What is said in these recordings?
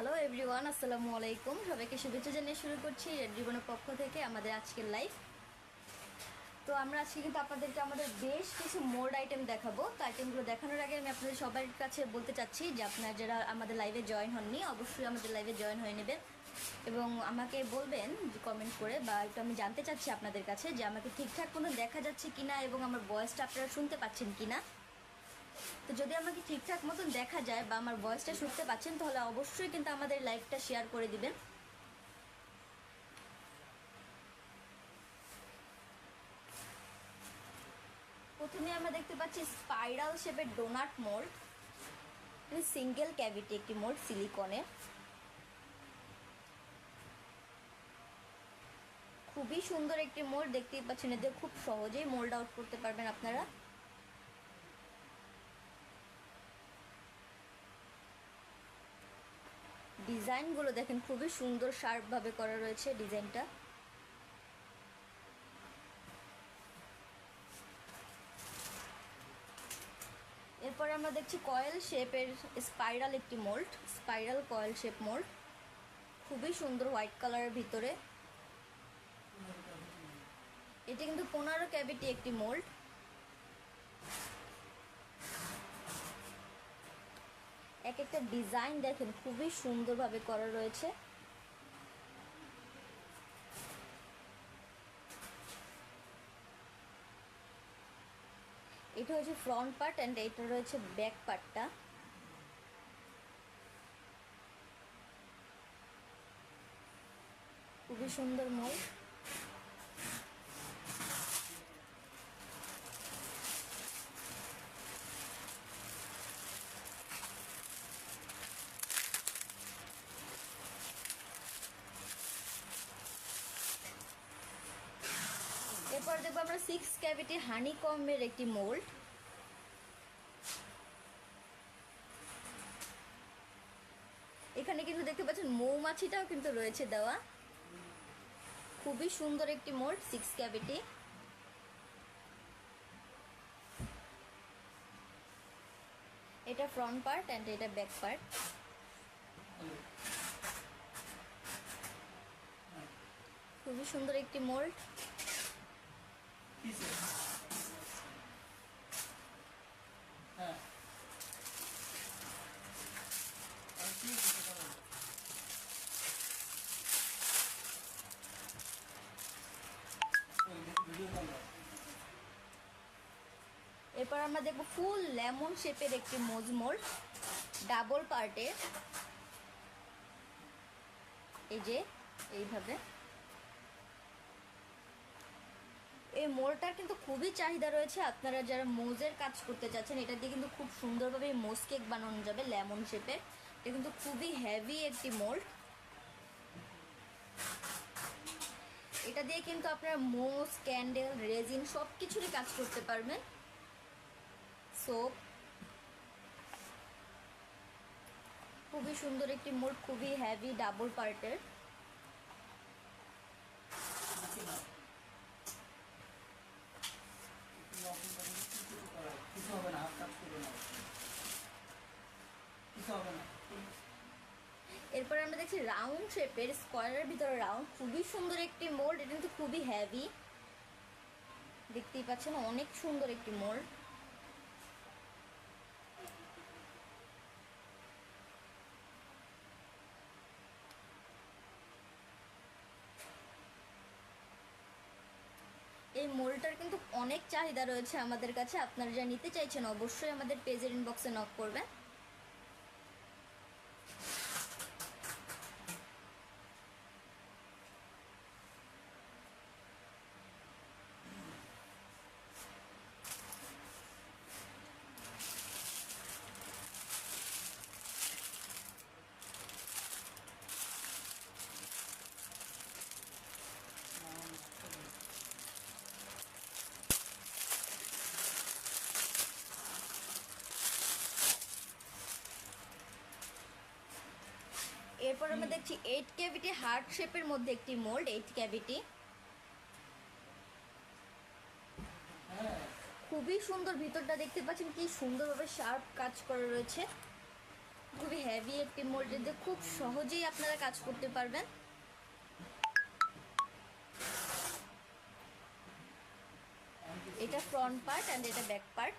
Hello everyone, আসসালামু আলাইকুম। সবাইকে শুভেচ্ছা জানিয়ে শুরু করছি রেড রিবনের পক্ষ থেকে আমাদের আজকের লাইভ। তো আমরা আজকে কিন্তু আপনাদেরকে আমাদের বেশ কিছু মোল্ড আইটেম দেখাবো। তো আইটেমগুলো দেখানোর আগে আমি আপনাদের সবার কাছে বলতে চাচ্ছি যে আপনারা যারা আমাদের লাইভে জয়েন হননি অবশ্যই আমাদের লাইভে জয়েন হয়ে নেবেন এবং আমাকে বলবেন যে কমেন্ট করে, বা একটু আমি জানতে চাচ্ছি আপনাদের কাছে যে আমাকে ঠিকঠাক মতো দেখা যাচ্ছে কিনা এবং আমার ভয়েসটা আপনারা শুনতে পাচ্ছেন কিনা। তো যদি আমাকে ঠিকঠাক মতন দেখা যায় বা আমার ভয়েসটা শুনতে পাচ্ছেন তাহলে অবশ্যই কিন্তু আমাদের লাইভটা শেয়ার করে দিবেন। প্রথমে আমরা দেখতে পাচ্ছি স্পাইরাল শেপের ডোনাট মোল্ড, সিঙ্গেল ক্যাভিটি একটি মোল্ড সিলিকনের। খুবই সুন্দর একটি মোল্ড, দেখতেই পাচ্ছেন। এদের খুব সহজেই মোল্ড আউট করতে পারবেন আপনারা। ডিজাইনগুলো দেখেন, খুবই সুন্দর শার্পভাবে করা রয়েছে ডিজাইনটা। এরপরে আমরা দেখছি কয়েল শেপের স্পাইরাল একটি mould, spiral coil shape mould, খুবই সুন্দর হোয়াইট কালারের ভিতরে। এটি কিন্তু 15 ক্যাভিটি একটি মোল্ড। এক একটা ডিজাইন দেখেন খুবই সুন্দরভাবে করা রয়েছে। এটা হচ্ছে ফ্রন্ট পার্ট অ্যান্ড এটা রয়েছে ব্যাক পার্টটা। খুবই সুন্দর মোল্ড। এরপর দেখবো আমরা 6 ক্যাভিটি হানিকম্বের একটি মোল্ড। এখানে কিন্তু দেখতে পাচ্ছেন মৌমাছিটাও কিন্তু রয়েছে দেওয়া। খুবই সুন্দর একটি মোল্ড 6 ক্যাভিটি। এটা ফ্রন্ট পার্ট অ্যান্ড এটা ব্যাক পার্ট। খুবই সুন্দর একটি মোল্ড। এরপর আমরা দেখবো ফুল লেমন শেপের একটি মোজ মোল্ড, ডাবল পার্টে। এই যে এইভাবে এই মোলটার কিন্তু খুবই চাহিদা রয়েছে। আপনারা যারা মোজের কাজ করতে চাচ্ছেন এটা দিয়ে কিন্তু খুব সুন্দরভাবে মোজ কেক বানানো যাবে লেমন শেপের। এটা কিন্তু খুবই হেভি একটি মোল্ড। এটা দিয়ে কিন্তু আপনারা মোজ, ক্যান্ডেল, রেজিন সব কিছুরই কাজ করতে পারবেন। সোপ, খুবই সুন্দর একটি মোল্ড, খুবই হেভি ডাবল পার্টের। এরপর আমরা দেখছি রাউন্ড শেপের স্কোয়ারের ভিতরে রাউন্ড, খুবই সুন্দর একটি মোল্ড। এটা কিন্তু খুবই হেভি, দেখতেই পাচ্ছেন অনেক সুন্দর একটি মোল্ড। এই মোল্ডটার কিন্তু অনেক চাহিদা রয়েছে আমাদের কাছে। আপনারা যা নিতে চাইছেন অবশ্যই আমাদের পেজের ইনবক্সে নক করবেন। এরপর আমরা দেখছি 8 ক্যাভিটি হার্ট শেপের মধ্যে একটি মোল্ড, 8 ক্যাভিটি। খুবই সুন্দর, ভিতরটা দেখতে পাচ্ছেন কি সুন্দরভাবে শার্প কাজ করা রয়েছে। খুবই হেভি একটি মোল্ড, এতে খুব সহজেই আপনারা কাজ করতে পারবেন। এটা ফ্রন্ট পার্ট অ্যান্ড এটা ব্যাক পার্ট।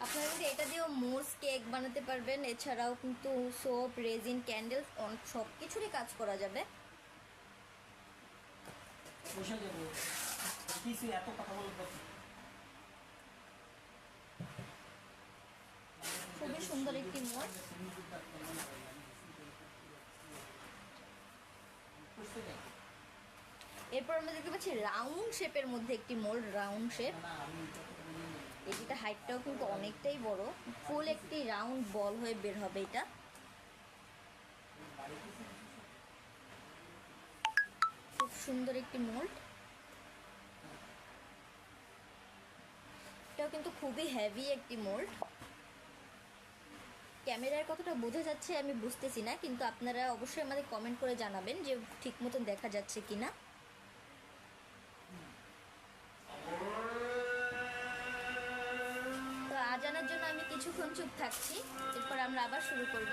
আপনারা কিন্তু এটা দিয়েও মোজ কেক বানাতে পারবেন, এছাড়াও কিন্তু সোপ, রেজিন, ক্যান্ডেল সব কিছুরই কাজ করা যাবে। খুবই সুন্দর একটি মোল্ড। এরপর আমরা দেখতে পাচ্ছি রাউন্ড শেপের মধ্যে একটি মোল্ড, রাউন্ড শেপ। এটিতে হাইটটাও কিন্তু অনেকটাই বড়, ফুল একটি রাউন্ড বল হয়ে বের হবে এটা। খুব সুন্দর একটি মোল্ড। এটাও কিন্তু খুবই হেভি একটি মোল্ড। ক্যামেরার কতটা বোঝা যাচ্ছে আমি বুঝতেছি না, কিন্তু আপনারা অবশ্যই আমাদের কমেন্ট করে জানাবেন যে ঠিক মতন দেখা যাচ্ছে কিনা। তো আজানের জন্য আমি কিছুক্ষণ চুপ থাকছি, এরপর আমরা আবার শুরু করব।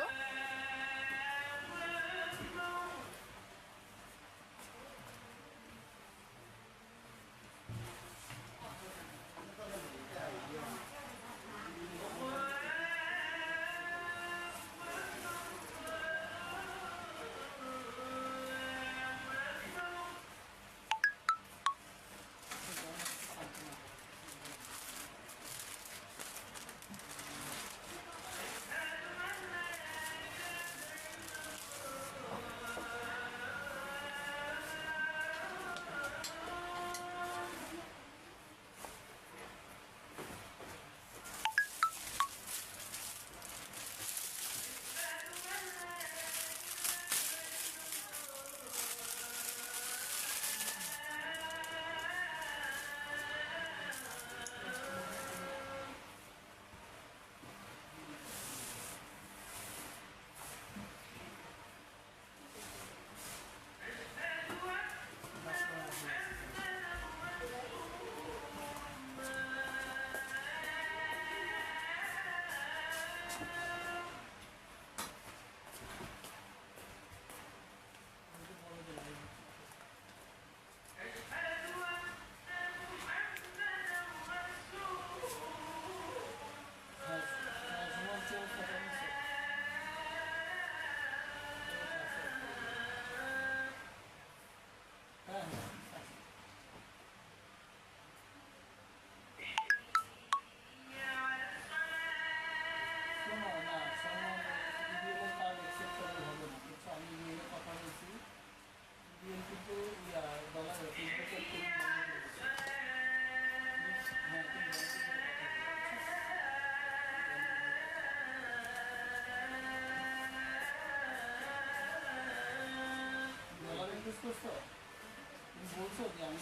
বলছো যে আমি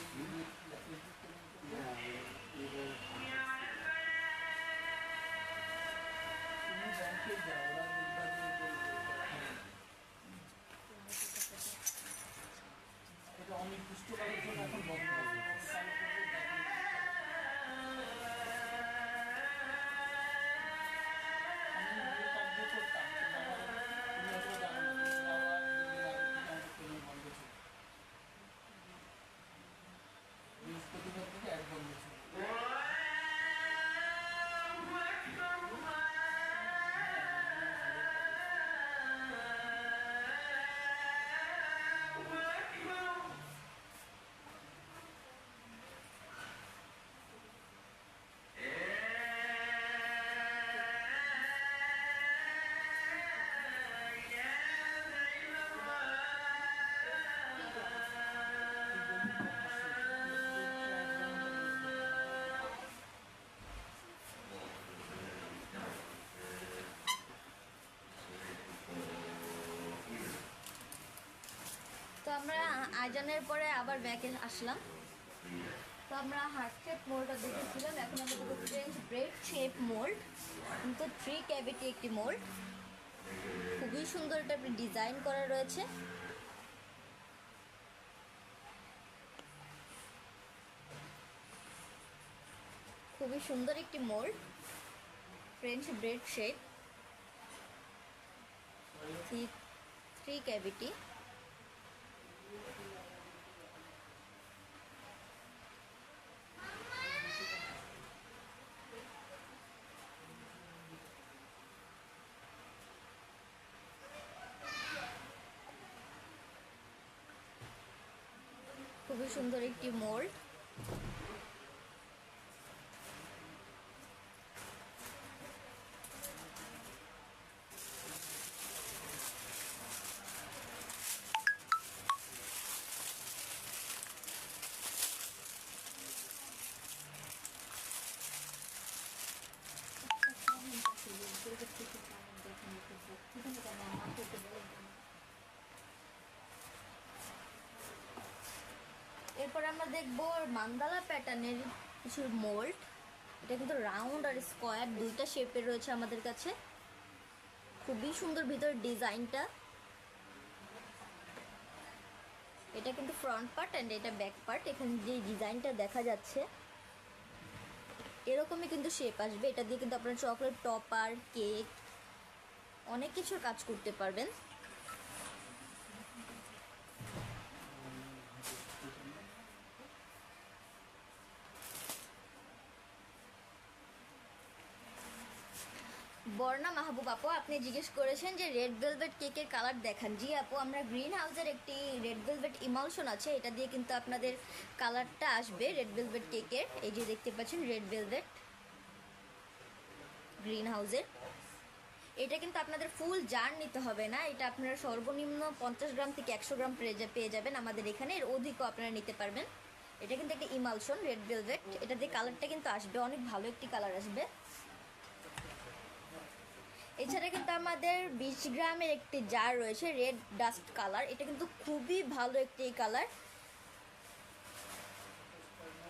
ব্যাংকে যাও, এটা অনির্দিষ্টকালের জন্য এখন বন্ধ হবে। বৃহস্পতিবার থেকে একদম তো আমরা আজানের পরে আবার ব্যাকে আসলাম। তো আমরা হার্ট শেপ মোল্ডটা দেখেছিলাম, এখন আমরা দেখবো ফ্রেঞ্চ ব্রেড শেপ মোল্ড, কিন্তু 3 ক্যাভিটি একটি মোল্ড। খুবই সুন্দর এটা ডিজাইন করা রয়েছে। খুবই সুন্দর একটি mould. French bread shape, 3 cavity. খুবই সুন্দর একটি মোল্ড। এরপর আমরা দেখবো মান্দালা প্যাটার্নের কিছু মোল্ড। এটা কিন্তু রাউন্ড আর স্কোয়ার দুইটা শেপের রয়েছে আমাদের কাছে। খুবই সুন্দর ভিতর ডিজাইনটা। এটা কিন্তু ফ্রন্ট পার্ট অ্যান্ড এটা ব্যাক পার্ট। এখানে যে ডিজাইনটা দেখা যাচ্ছে এরকমই কিন্তু শেপ আসবে। এটা দিয়ে কিন্তু আপনারা চকলেট টপার, কেক, অনেক কিছুর কাজ করতে পারবেন। বর্ণা মাহবুব আপু, আপনি জিজ্ঞেস করেছেন যে রেড ভেলভেট কেকের কালার দেখান। জি আপু, আমরা গ্রিন হাউসের একটি রেড ভেলভেট ইমালশন আছে, এটা দিয়ে কিন্তু আপনাদের কালারটা আসবে রেড ভেলভেট কেকের। এই যে দেখতে পাচ্ছেন রেড ভেলভেট গ্রিন হাউসের। এটা কিন্তু আপনাদের ফুল জার নিতে হবে না, এটা আপনারা সর্বনিম্ন 50 গ্রাম থেকে 100 গ্রাম পেয়ে যাবেন আমাদের এখানে। এর অধিকও আপনারা নিতে পারবেন। এটা কিন্তু একটা ইমালশন রেড ভেলভেট, এটা দিয়ে কালারটা কিন্তু আসবে, অনেক ভালো একটি কালার আসবে। এছাড়া কিন্তু আমাদের 20 গ্রামের একটি জার রয়েছে রেড ডাস্ট কালার। এটা কিন্তু খুবই ভালো একটি কালার।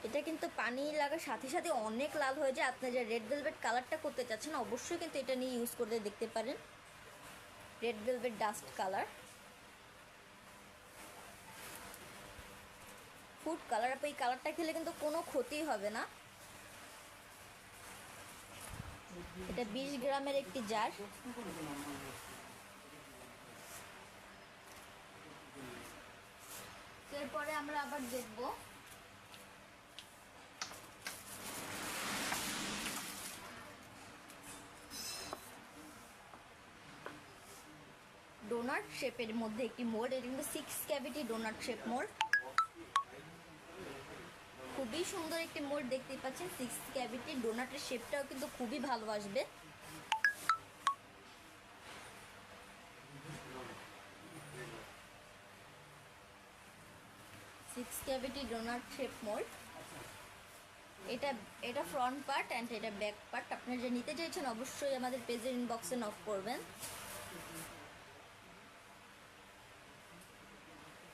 এটা কিন্তু পানি লাগার সাথে সাথে অনেক লাল হয়ে যায়। আপনি যে রেড ভেলভেট কালারটা করতে চাচ্ছেন অবশ্যই কিন্তু এটা নিয়ে ইউজ করে দেখতে পারেন। Red velvet dust colour, food colour. আপনি এই কালারটা খেলে কিন্তু কোনো ক্ষতি হবে না। এটা 20 গ্রামের একটি জার। এরপরে আমরা আবার দেখব ডোনাট শেপের মধ্যে একটি মোল্ড। এটা কিন্তু 6 ক্যাভিটি ডোনাট শেপ মোল্ড। খুবই সুন্দর একটি মোল্ড দেখতেই পাচ্ছেন। 6 ক্যাভিটি ডোনাটের শেপটাও কিন্তু খুবই ভালো আসবে। Cavity donut shape mould. এটা ফ্রন্ট পার্ট অ্যান্ড এটা ব্যাক পার্ট। আপনারা যে নিতে চাইছেন অবশ্যই আমাদের পেজের ইনবক্সে নক করবেন।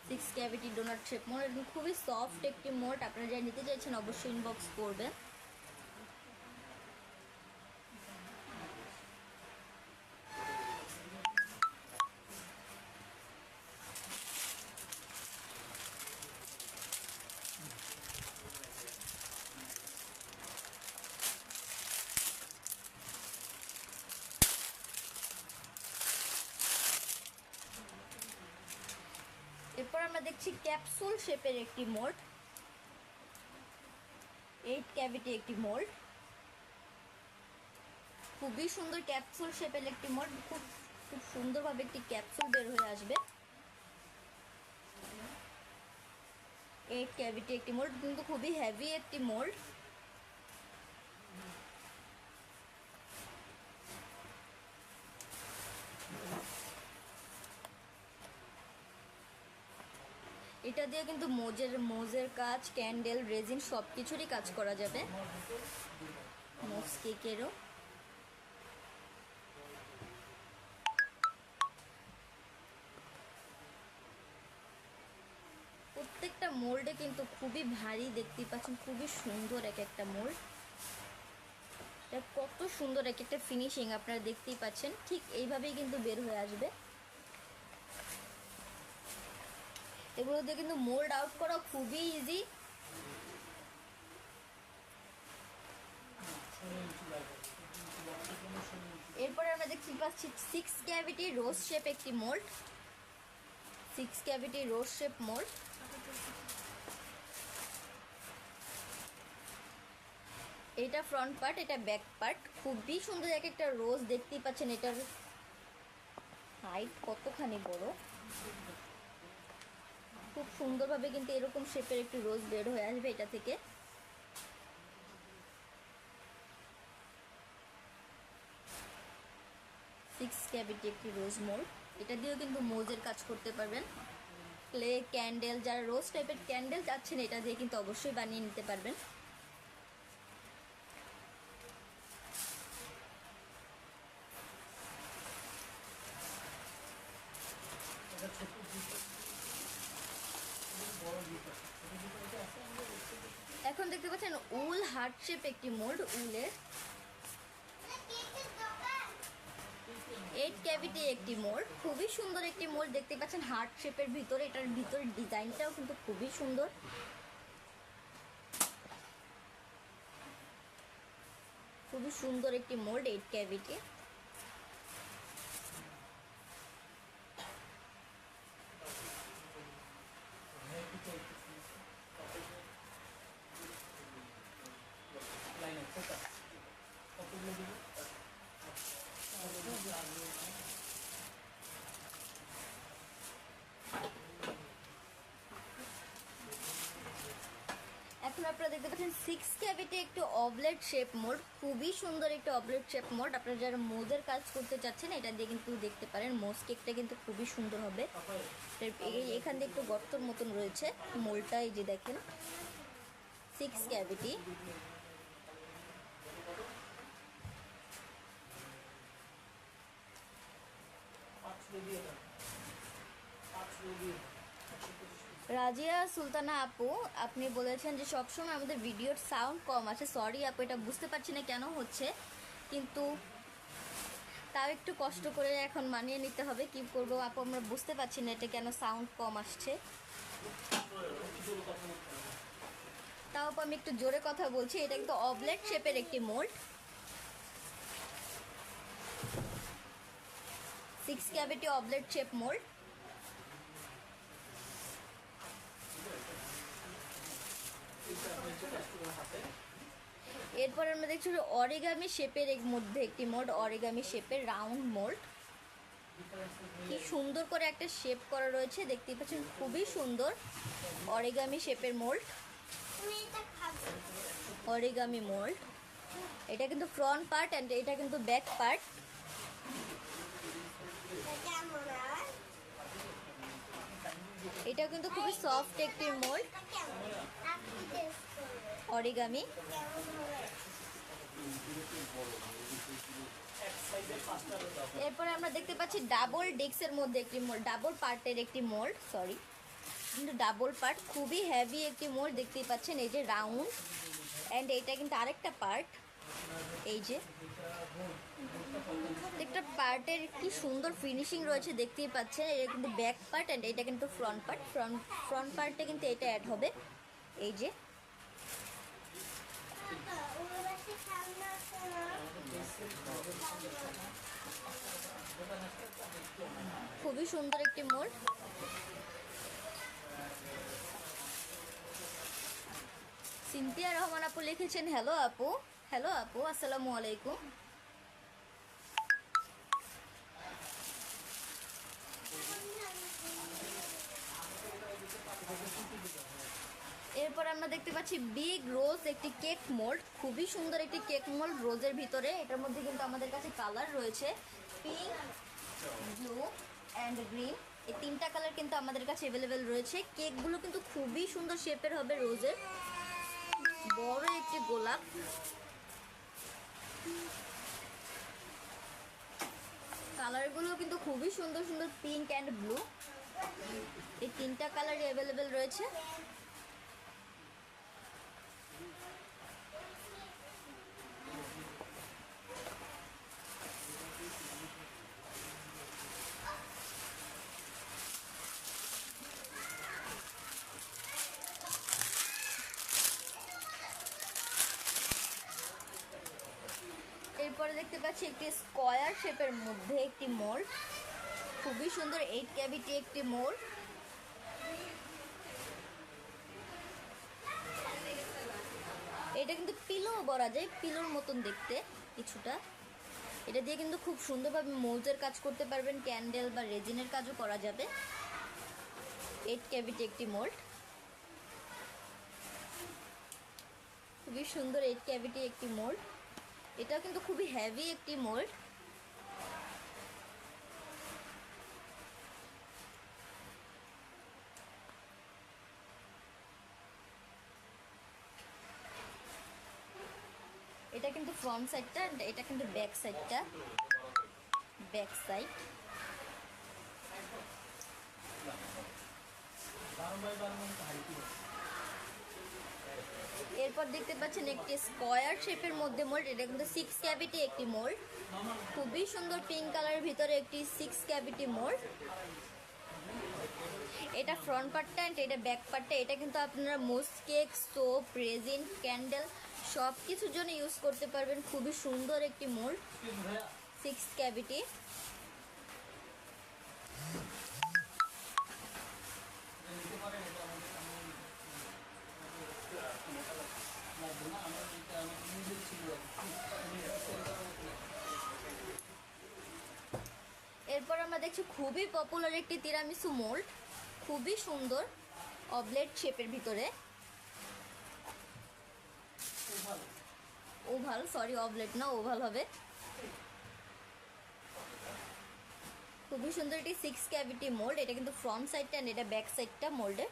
6 ক্যাভিটি ডোনাট শেপ মোল্ড, এবং খুবই সফট একটি মোল্ড। আপনারা যা নিতে চাইছেন অবশ্যই ইনবক্স করবেন। এরপর আমরা দেখছি ক্যাপসুল শেপের একটি মোল্ড। 8 ক্যাভিটি একটি মোল্ড। খুবই সুন্দর ক্যাপসুল শেপের একটি মোল্ড। খুব সুন্দরভাবে একটি ক্যাপসুল বের হয়ে আসবে। 8 ক্যাভিটি একটি মোল্ড, কিন্তু খুবই হেভি একটি মোল্ড। এটা দিয়ে কিন্তু মোজের কাজ, ক্যান্ডেল, রেজিন সব কিছুরই কাজ করা যাবে। মোজ কেকেরও প্রত্যেকটা মোল্ডে কিন্তু খুবই ভারী দেখতেই পাচ্ছেন। খুবই সুন্দর এক একটা মোল্ড। এটা কত সুন্দর এক একটা ফিনিশিং আপনারা দেখতেই পাচ্ছেন। ঠিক এইভাবেই কিন্তু বের হয়ে আসবে। এগুলো দিয়ে কিন্তু মোল্ড আউট করা খুবই ইজি। এরপরে আমরা দেখতে পাচ্ছি 6 ক্যাভিটি রোজ শেপ একটি মোল্ড। 6 ক্যাভিটি রোজ শেপ মোল্ড। এটা ফ্রন্ট পার্ট, এটা ব্যাক পার্ট। খুবই সুন্দর এক একটা রোজ দেখতেই পাচ্ছেন। এটার হাইট কতখানি বড়, খুব সুন্দরভাবে কিন্তু এরকম শেপের একটি রোজ বের হয়ে আসবে এটা থেকে। সিক্স ক্যাভিটি একটি রোজ মোল্ড। এটা দিয়েও কিন্তু মোজের কাজ করতে পারবেন। ক্লে ক্যান্ডেল, যারা রোজ টাইপের ক্যান্ডেল চাচ্ছেন এটা দিয়ে কিন্তু অবশ্যই বানিয়ে নিতে পারবেন। এখন দেখতে পাচ্ছেন উল হার্ট শেপ একটি মোল্ড, উলের 8 ক্যাভিটি একটি মোল্ড। খুবই সুন্দর একটি মোল্ড দেখতে পাচ্ছেন হার্ট শেপের ভিতরে। এটার ভিতরে ডিজাইনটাও কিন্তু খুবই সুন্দর। খুবই সুন্দর একটি মোল্ড 8 ক্যাভিটি। এখন আপনারা দেখতে পাচ্ছেন 6 ক্যাভিটি একটি অবলেট শেপ মোল্ড। খুবই সুন্দর একটি অবলেট শেপ মোল্ড। আপনারা যারা মোজের কাজ করতে চাচ্ছেন এটা দিয়ে কিন্তু দেখতে পারেন। মোজ কেকটা কিন্তু খুবই সুন্দর হবে। এখান দিয়ে একটু গর্তর মতন রয়েছে মোল্ডটা, এই যে দেখেন 6 ক্যাভিটি। রাজিয়া সুলতানা আপু, আপনি বলেছেন যে সবসময় আমাদের ভিডিওর সাউন্ড কম আছে। সরি আপু, এটা বুঝতে পারছি না কেন হচ্ছে, কিন্তু তাও একটু কষ্ট করে এখন মানিয়ে নিতে হবে। কি করব আপু, আমরা বুঝতে পারছি না এটা কেন সাউন্ড কম আসছে। তাও আপু আমি একটু জোরে কথা বলছি। এটা কিন্তু অবলেট শেপের একটি mould. 6 cavity oblate shape mould. এরপর আমরা দেখছি অরিগামি শেপের মধ্যে একটি মোল্ড, অরিগামি শেপের রাউন্ড মোল্ড। কি সুন্দর করে একটা শেপ করা রয়েছে দেখতেই পাচ্ছেন, খুবই সুন্দর অরিগামি শেপের মোল্ড। অরিগামি মোল্ড, এটা কিন্তু ফ্রন্ট পার্ট এন্ড এটা কিন্তু ব্যাক পার্ট। এটা কিন্তু খুবই সফট একটি মোল্ড অরিগামি। এরপরে আমরা দেখতে পাচ্ছি ডাবল ডিস্কের মধ্যে একটি মোল্ড, ডাবল পার্টের একটি মোল্ড, সরি কিন্তু ডাবল পার্ট। খুবই হেভি একটি মোল্ড দেখতেই পাচ্ছেন। এই যে রাউন্ড এন্ড এটা কিন্তু আরেকটা পার্ট। এই যে একটা পার্টের কি সুন্দর ফিনিশিং রয়েছে দেখতেই পাচ্ছেন। এটা কিন্তু ব্যাক পার্ট এন্ড এটা কিন্তু ফ্রন্ট পার্ট। ফ্রন্ট পার্টে কিন্তু এটা অ্যাড হবে। এই যে খুবই সুন্দর একটি মোল্ড। সিনথিয়া রহমান আপু লিখেছেন হ্যালো আপু। হ্যালো আপু, আসসালামু আলাইকুম। এরপর আমরা দেখতে পাচ্ছি বিগ রোজ একটি কেক মোল্ড। খুবই সুন্দর একটি কেক মোল্ড রোজের ভিতরে। এটার মধ্যে কিন্তু আমাদের কাছে কালার রয়েছে পিঙ্ক, ব্লু অ্যান্ড গ্রিন। এই তিনটা কালার কিন্তু আমাদের কাছে অ্যাভেলেবেল রয়েছে। কেকগুলো কিন্তু খুবই সুন্দর শেপের হবে রোজের। বড় একটি গোলাপ, কালারগুলো কিন্তু খুবই সুন্দর সুন্দর পিঙ্ক অ্যান্ড ব্লু। এই তিনটা কালারই অ্যাভেলেবেল রয়েছে। এরপরে দেখতে পাচ্ছি একটি স্কয়ার শেপের মধ্যে একটি মোল্ড, খুবই সুন্দর 8 ক্যাভিটি একটি মোল্ড। এটা কিন্তু পিলো বলা যায়, পিলোর মতন দেখতে কিছুটা। এটা দিয়ে কিন্তু খুব সুন্দরভাবে মোজের কাজ করতে পারবেন, ক্যান্ডেল বা রেজিনের কাজও করা যাবে। 8 ক্যাভিটি একটি মোল্ড, খুবই সুন্দর 8 ক্যাভিটি একটি মোল্ড। এটাও কিন্তু খুবই হেভি একটি মোল্ড। এটা কিন্তু ফ্রন্ট সাইডটা, এটা কিন্তু ব্যাক সাইডটা, ব্যাক সাইড। এরপর দেখতে পাচ্ছেন একটি স্কয়ার শেপের মধ্যে মোল্ড, এটা কিন্তু 6 ক্যাভিটি একটি মোল্ড, খুবই সুন্দর পিঙ্ক কালারের ভিতরে একটি 6 ক্যাভিটি মোল্ড। এটা ফ্রন্ট পার্টটা অ্যান্ড এটা ব্যাক পার্টটা। এটা কিন্তু আপনারা মোস কেক, সোপ, রেজিন, ক্যান্ডেল সব কিছুর জন্য ইউজ করতে পারবেন। খুবই সুন্দর একটি মোল্ড, 6 ক্যাভিটি। এরপর আমরা দেখছি খুবই পপুলার একটি তিরামিসু মোল্ড, খুবই সুন্দর অবলেট শেপের ভিতরে, ওভাল, সরি অবলেট না, ওভাল হবে। খুবই সুন্দর একটি 6 ক্যাভিটি মোল্ড। এটা কিন্তু ফ্রন্ট সাইডটা এন্ড এটা ব্যাক সাইডটা মোল্ডের।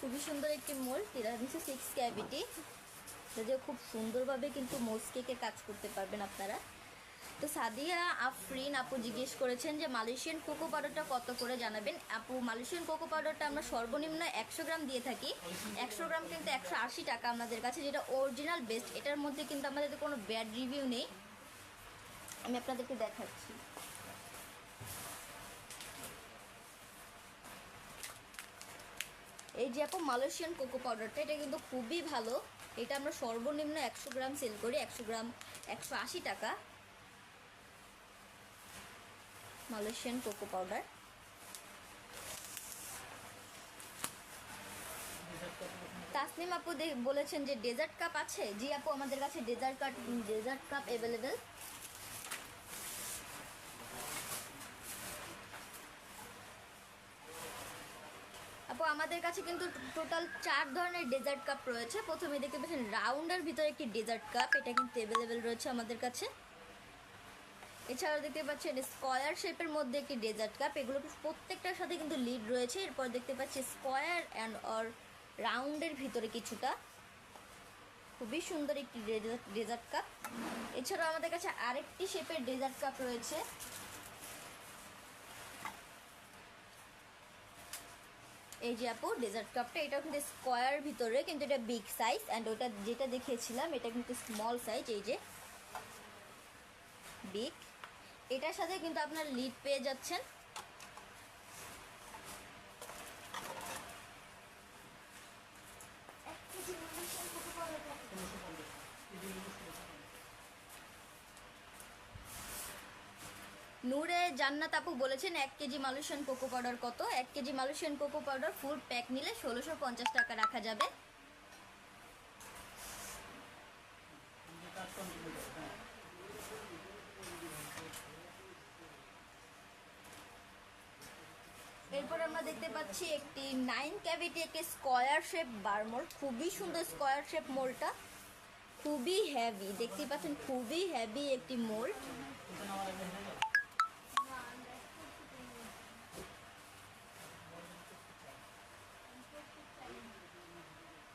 খুবই সুন্দর একটি মোল্ড, তিরামিসু 6 ক্যাভিটি, যদিও খুব সুন্দরভাবে কিন্তু মোস কেকের কাজ করতে পারবেন আপনারা। তো সাদিয়া আফরিন আপু জিজ্ঞেস করেছেন যে মালয়েশিয়ান কোকো পাউডারটা কত করে জানাবেন। আপু, মালয়েশিয়ান কোকো পাউডারটা আমরা সর্বনিম্ন 100 গ্রাম দিয়ে থাকি। 100 গ্রাম কিন্তু 180 টাকা আমাদের কাছে, যেটা অরিজিনাল বেস্ট। এটার মধ্যে কিন্তু আমাদের কোনো ব্যাড রিভিউ নেই, আমি আপনাদেরকে দেখাচ্ছি। এই যে আপু মালয়েশিয়ান কোকো পাউডারটা, এটা কিন্তু খুবই ভালো। এটা আমরা সর্বনিম্ন 100 গ্রাম সেল করি, 100 গ্রাম 180 টাকা মালয়েশিয়ান কোকো পাউডার। তাসনিম আপু বলেছেন যে ডেজার্ট কাপ আছে। জি আপু, আমাদের কাছে ডেজার্ট কাপ অ্যাভেলেবেল। আপু, আমাদের কাছে কিন্তু টোটাল 4 ধরনের ডেজার্ট কাপ রয়েছে। প্রথমে দেখতে পাচ্ছেন রাউন্ডের ভিতরে একটি ডেজার্ট কাপ, এটা কিন্তু অ্যাভেলেবেল রয়েছে আমাদের কাছে। এছাড়াও দেখতে পাচ্ছেন স্কয়ার শেপের মধ্যে একটি ডেজার্ট কাপ, এগুলো প্রত্যেকটার সাথে কিন্তু লিড রয়েছে। এরপর দেখতে পাচ্ছি স্কয়ার অ্যান্ড অর রাউন্ডের ভিতরে কিছুটা, খুবই সুন্দর একটি ডেজার্ট কাপ। এছাড়াও আমাদের কাছে আরেকটি শেপের ডেজার্ট কাপ রয়েছে। এই যে আপু ডেজার্ট কাপটা, এটা কিন্তু স্কয়ার ভিতরে, কিন্তু এটা বিগ সাইজ, অ্যান্ড ওটা যেটা দেখিয়েছিলাম এটা কিন্তু স্মল সাইজ। এই যে বিগ, এটার সাথে কিন্তু আপনার লিড পেয়ে যাচ্ছেন। নূরে জান্নাত আপু বলেছেন 1 কেজি মালয়েশিয়ান কোকো পাউডার কত। 1 কেজি মালয়েশিয়ান কোকো পাউডার ফুল প্যাক নিলে 1650 টাকা রাখা যাবে। এরপর আমরা দেখতে পাচ্ছি একটি 9 ক্যাভিটি একটি স্কয়ার শেপ বারমোল, খুবই সুন্দর স্কয়ার শেপ মোলটা, খুবই হেভি, দেখতে পাচ্ছেন খুবই হেভি একটি মোল।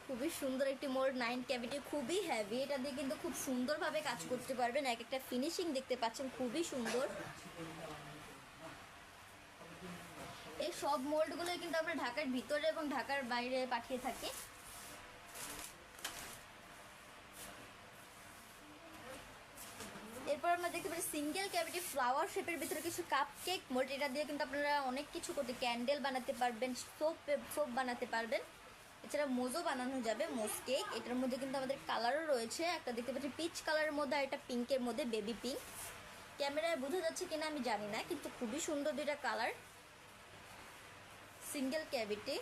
খুবই সুন্দর একটি মোল্ড, 9 ক্যাভিটি, খুবই হেভি। এটা দিয়ে কিন্তু খুব সুন্দরভাবে কাজ করতে পারবেন। এক একটা ফিনিশিং দেখতে পাচ্ছেন খুবই সুন্দর। এই এই সব মোল্ডগুলোই কিন্তু আমরা ঢাকার ভিতরে এবং ঢাকার বাইরে পাঠিয়ে থাকি। এরপর আমরা দেখতে পাচ্ছি সিঙ্গেল ক্যাভিটি ফ্লাওয়ার শেপের ভিতরে কিছু কাপ কেক মোল্ড। এটা দিয়ে কিন্তু আপনারা অনেক কিছু করতে, ক্যান্ডেল বানাতে পারবেন, সোপ বানাতে পারবেন, এছাড়া মোজো বানানো যাবে, মোজ কেক। এটার মধ্যে কিন্তু আমাদের কালারও রয়েছে, একটা দেখতে পাচ্ছি পিচ কালারের মধ্যে আর একটা পিঙ্কের মধ্যে, বেবি পিঙ্ক। ক্যামেরায় বোঝা যাচ্ছে কিনা আমি জানি না, কিন্তু খুবই সুন্দর দুইটা কালার। Single cavity.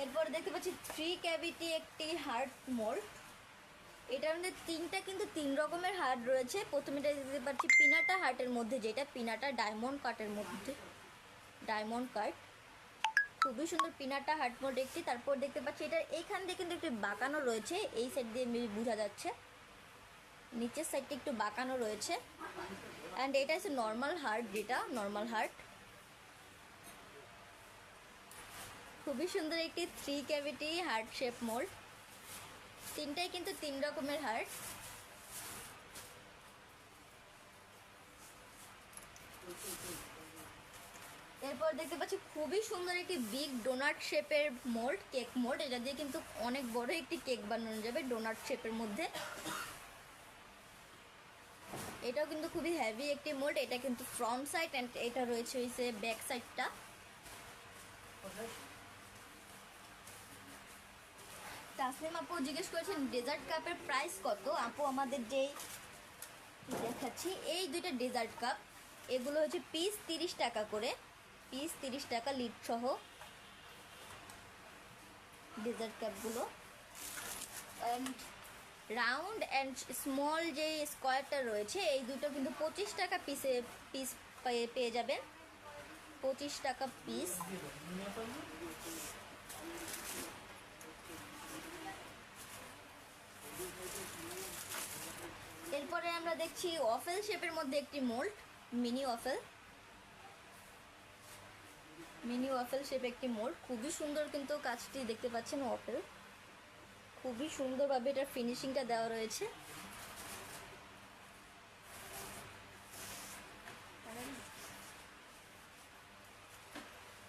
এরপর দেখতে পাচ্ছি 3 ক্যাভিটি একটি হার্ট মোল্ড। এটার মধ্যে তিনটা কিন্তু 3 রকমের হার্ট রয়েছে। প্রথমে দেখতে পাচ্ছি পিনাটা হার্টের মধ্যে, যেটা পিনাটা ডায়মন্ড কাটের মধ্যে, ডায়মন্ড কাট, খুবই সুন্দর পিনাটা হার্ট মোল্ড একটি। তারপর দেখতে পাচ্ছি এটা এইখান দিয়ে কিন্তু একটু বাঁকানো রয়েছে, এই সাইড দিয়ে বোঝা যাচ্ছে, নিচের সাইডটা একটু বাঁকানো রয়েছে। অ্যান্ড এটা হচ্ছে নর্মাল হার্ট, যেটা নর্মাল হার্ট। খুবই সুন্দর একটি 3 ক্যাভিটি হার্ট শেপ মোল্ড। তিনটাই কিন্তু 3 রকমের হার্ট। এরপর দেখতে পাচ্ছি খুবই সুন্দর একটি বিগ ডোনাট শেপের মোল্ড, কেক মোল্ড। এটা দিয়ে কিন্তু অনেক বড় একটি কেক বানানো যাবে ডোনাট শেপের মধ্যে। এটাও কিন্তু খুবই হেভি একটি মোল্ড। এটা কিন্তু ফ্রন্ট সাইড অ্যান্ড এটা রয়েছে হচ্ছে ব্যাক সাইডটা। তাসলিম আপু জিজ্ঞেস করেছেন ডেজার্ট কাপের প্রাইস কত। আপু আমাদের যেই দেখাচ্ছি এই দুইটা ডেজার্ট কাপ, এগুলো হচ্ছে পিস 30 টাকা করে, পিস 30 টাকা লিড সহ ডেজার্ট কাপগুলো। অ্যান্ড রাউন্ড অ্যান্ড স্মল যে স্কোয়ারটা রয়েছে এই দুটো কিন্তু 25 টাকা পিস পেয়ে যাবেন, 25 টাকা পিস। এরপরে আমরা দেখছি ওয়াফেল শেপের মধ্যে একটি mould, mini waffle, mini waffle shape একটি মোল্ড। খুবই সুন্দর কিন্তু কাজটি দেখতে পাচ্ছেন, ওয়াফেল খুবই সুন্দরভাবে এটার ফিনিশিংটা দেওয়া রয়েছে।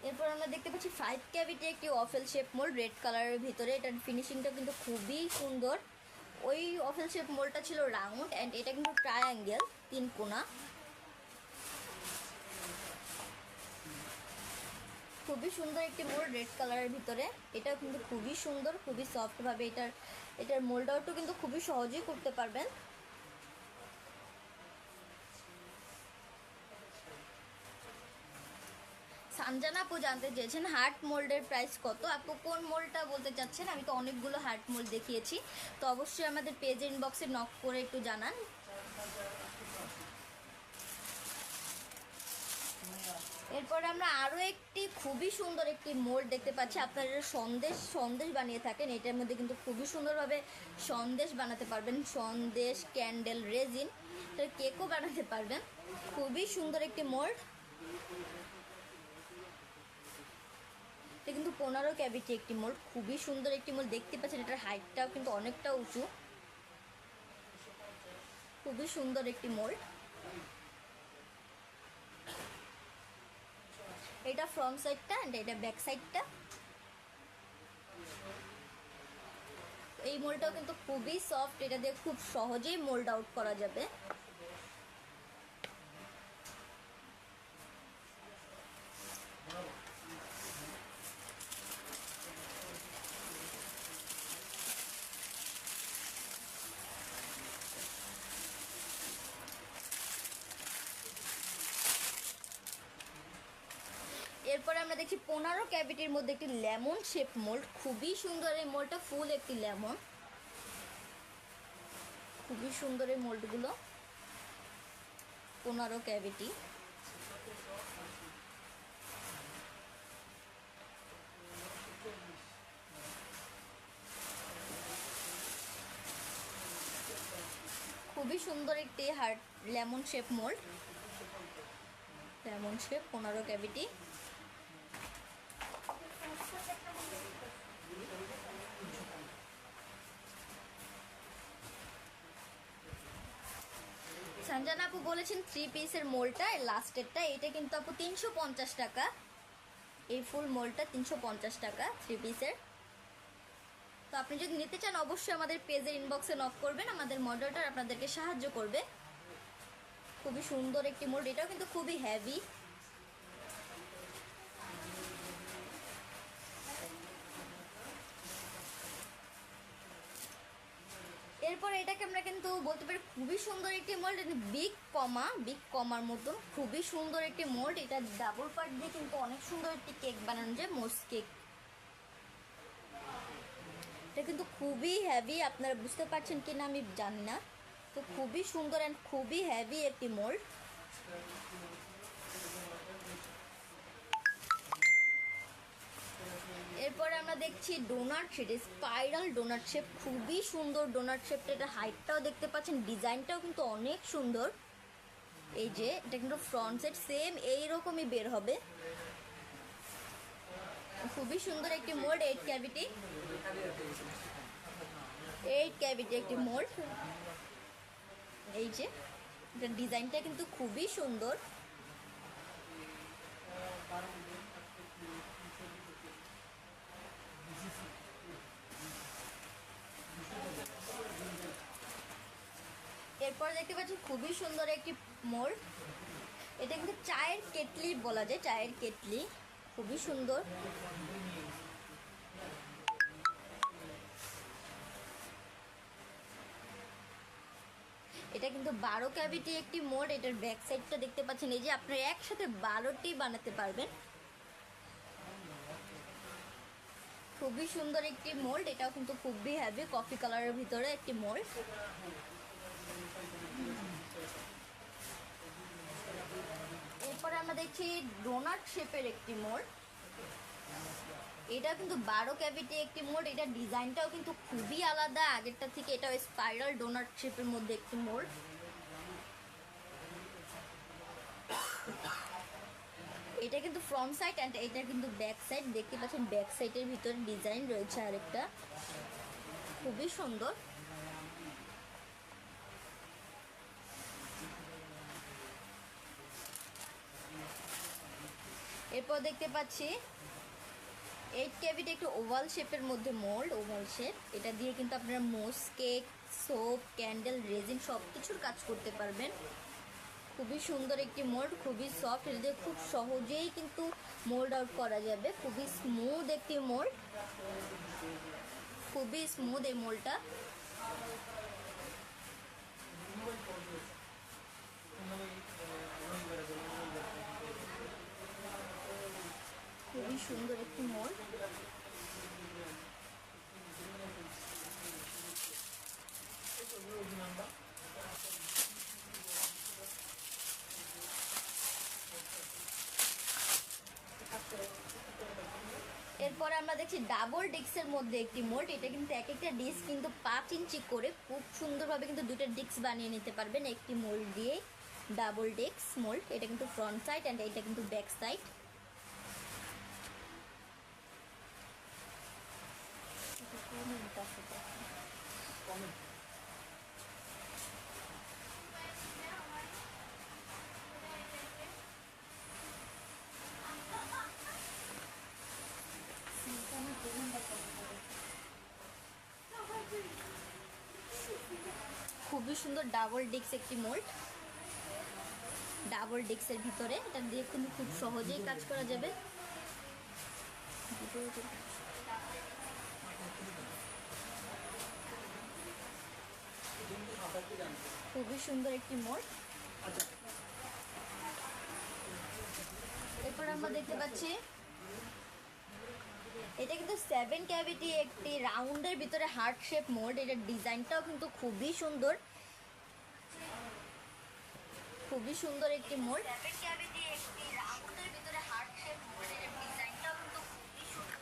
এরপর আমরা দেখতে পাচ্ছি 5 ক্যাভিটি একটি ওয়াফেল শেপ মোল্ড, রেড কালারের ভিতরে। এটার ফিনিশিংটা কিন্তু খুবই সুন্দর। ওই ওয়াফেল শেপ মোল্ডটা ছিল রাউন্ড অ্যান্ড এটা কিন্তু ট্রায়াঙ্গেল, 3 কোনা। খুবই সুন্দর একটি মোল্ড রেড কালারের ভিতরে। এটাও কিন্তু খুবই সুন্দর, খুবই সফটভাবে এটার মোল্ড আউটও কিন্তু খুবই সহজেই করতে পারবেন। সানজানা আপু জানতে চেয়েছেন হার্ট মোল্ডের প্রাইস কত। আপু কোন মোল্ডটা বলতে চাচ্ছেন? আমি তো অনেকগুলো হার্ট মোল্ড দেখিয়েছি, তো অবশ্যই আমাদের পেজের ইনবক্সে নক করে একটু জানান। এরপরে আমরা আরও একটি খুবই সুন্দর একটি মোল্ড দেখতে পাচ্ছি। আপনারা সন্দেশ বানিয়ে থাকেন, এটার মধ্যে কিন্তু খুবই সুন্দরভাবে সন্দেশ বানাতে পারবেন, সন্দেশ, ক্যান্ডেল, রেজিন, কেকও বানাতে পারবেন। খুবই সুন্দর একটি মোল্ড। এটা কিন্তু 15 ক্যাভিটি একটি মোল্ড, খুবই সুন্দর একটি মোল্ড দেখতে পাচ্ছেন। এটার হাইটটাও কিন্তু অনেকটা উঁচু, খুবই সুন্দর একটি মোল্ড। এটা ফ্রন্ট সাইডটা অ্যান্ড এটা ব্যাক সাইডটা। এই মোল্ডটাও কিন্তু খুবই সফট, এটা দিয়ে খুব সহজেই মোল্ড আউট করা যাবে। এরপরে আমরা দেখছি 15 ক্যাভিটির মধ্যে একটি লেমন শেপ মোল্ড, খুবই সুন্দর এই মোল্ডটা, ফুল একটি লেমন, খুবই সুন্দর এই মোল্ডগুলো। 15 ক্যাভিটি। খুবই সুন্দর একটি heart lemon shape mould, lemon shape 15 cavity. Sanjana আপু বলেছেন 3 পিসের মোলটা লাস্টেরটা, এটা কিন্তু আপু 350 টাকা। এই ফুল মোলটা 350 টাকা 3 পিসের। তো আপনি যদি নিতে চান অবশ্যই আমাদের পেজের ইনবক্সে নক করবেন, আমাদের মডারেটর আপনাদেরকে সাহায্য করবে। খুবই সুন্দর একটি মোল্ড, এটাও কিন্তু খুবই হেভি। এরপরে এটাকে আমরা কিন্তু বলতে পারি খুবই সুন্দর একটি মোল্ড, বিগ কমার মতন খুবই সুন্দর একটি মোল্ড। এটা ডাবল পার্ট দিয়ে কিন্তু অনেক সুন্দর একটি কেক বানানো যায়, মোস কেক। এটা কিন্তু খুবই হেভি, আপনারা বুঝতে পারছেন কিনা আমি জানি না। তো খুবই সুন্দর অ্যান্ড খুবই হেভি একটি মোল্ড। এরপরে আমরা দেখছি donut shape, spiral donut shape, খুবই সুন্দর ডোনাট শেপটা। এটা হাইটটাও দেখতে পাচ্ছেন, ডিজাইনটাও কিন্তু অনেক সুন্দর। এই যে এটা কিন্তু ফ্রন্ট সাইড সেম এইরকমই বের হবে। খুবই সুন্দর একটি মোল্ড, 8 ক্যাভিটি একটি মোল্ড। এই যে এটা ডিজাইনটা কিন্তু খুবই সুন্দর। এরপর দেখতে পাচ্ছি খুবই সুন্দর একটি মোল্ড, এটা কিন্তু চায়ের কেটলি বলা যায়, চায়ের কেটলি, খুবই সুন্দর। এটা কিন্তু 12 ক্যাভিটি একটি মোল্ড। এটার ব্যাক সাইডটা দেখতে পাচ্ছেন, এই যে আপনারা একসাথে 12টি বানাতে পারবেন। খুবই সুন্দর একটি মোল্ড, এটাও কিন্তু খুবই হেভি, কফি কালারের ভিতরে একটি মোল্ড। এরপরে আমরা দেখছি ডোনাট শেপের একটি মোল্ড, এটা কিন্তু 12 ক্যাভিটি একটি মোল্ড। এটা ডিজাইনটাও কিন্তু খুবই আলাদা আগেরটা থেকে, এটা স্পাইরাল ডোনাট শেপের মধ্যে একটি মোল্ড। এটা কিন্তু ফ্রন্ট সাইড অ্যান্ড এটা কিন্তু ব্যাক সাইড, দেখতে পাচ্ছেন ব্যাক সাইডের ভিতরে ডিজাইন রয়েছে আরেকটা, খুবই সুন্দর। এরপর দেখতে পাচ্ছি 8 ক্যাভিটি একটু ওভাল শেপের মধ্যে মোল্ড, ওভাল শেপ। এটা দিয়ে কিন্তু আপনারা মোস কেক, সোপ, ক্যান্ডেল, রেজিন সব কিছুর কাজ করতে পারবেন। খুবই সুন্দর একটি মোল্ড, খুবই সফট, এটা দিয়ে খুব সহজেই কিন্তু মোল্ড আউট করা যাবে। খুবই স্মুথ একটি মোল্ড, খুবই স্মুথ এই মোল্ডটা। খুবই সুন্দর একটি মোল্ড। এরপরে আমরা দেখছি ডাবল ডিস্কের মধ্যে একটি মোল্ড, এটা কিন্তু এক একটা ডিস্ক কিন্তু 5 ইঞ্চি করে, খুব সুন্দরভাবে কিন্তু দুটো ডিস্ক বানিয়ে নিতে পারবেন একটি মোল্ড দিয়ে। ডাবল ডিস্ক মোল্ড, এটা কিন্তু ফ্রন্ট সাইড অ্যান্ড এটা কিন্তু ব্যাক সাইড। খুবই সুন্দর ডাবল ডিস্ক একটি মোল্ড, ডাবল ডিস্কের ভিতরে, এটা দিয়ে কিন্তু খুব সহজেই কাজ করা যাবে। খুবই সুন্দর একটি মোল্ড। এরপর আমরা দেখতে পাচ্ছি এটা কিন্তু 7 ক্যাভিটি একটি রাউন্ডের ভিতরে হার্ট শেপ মোল্ড, এটার ডিজাইনটাও কিন্তু খুবই সুন্দর, খুবই সুন্দর একটি মোল্ড। 7 ক্যাভিটি একটি রাউন্ডের ভিতরে হার্ট শেপ মোল্ড, এটার ডিজাইনটাও কিন্তু খুবই সুন্দর।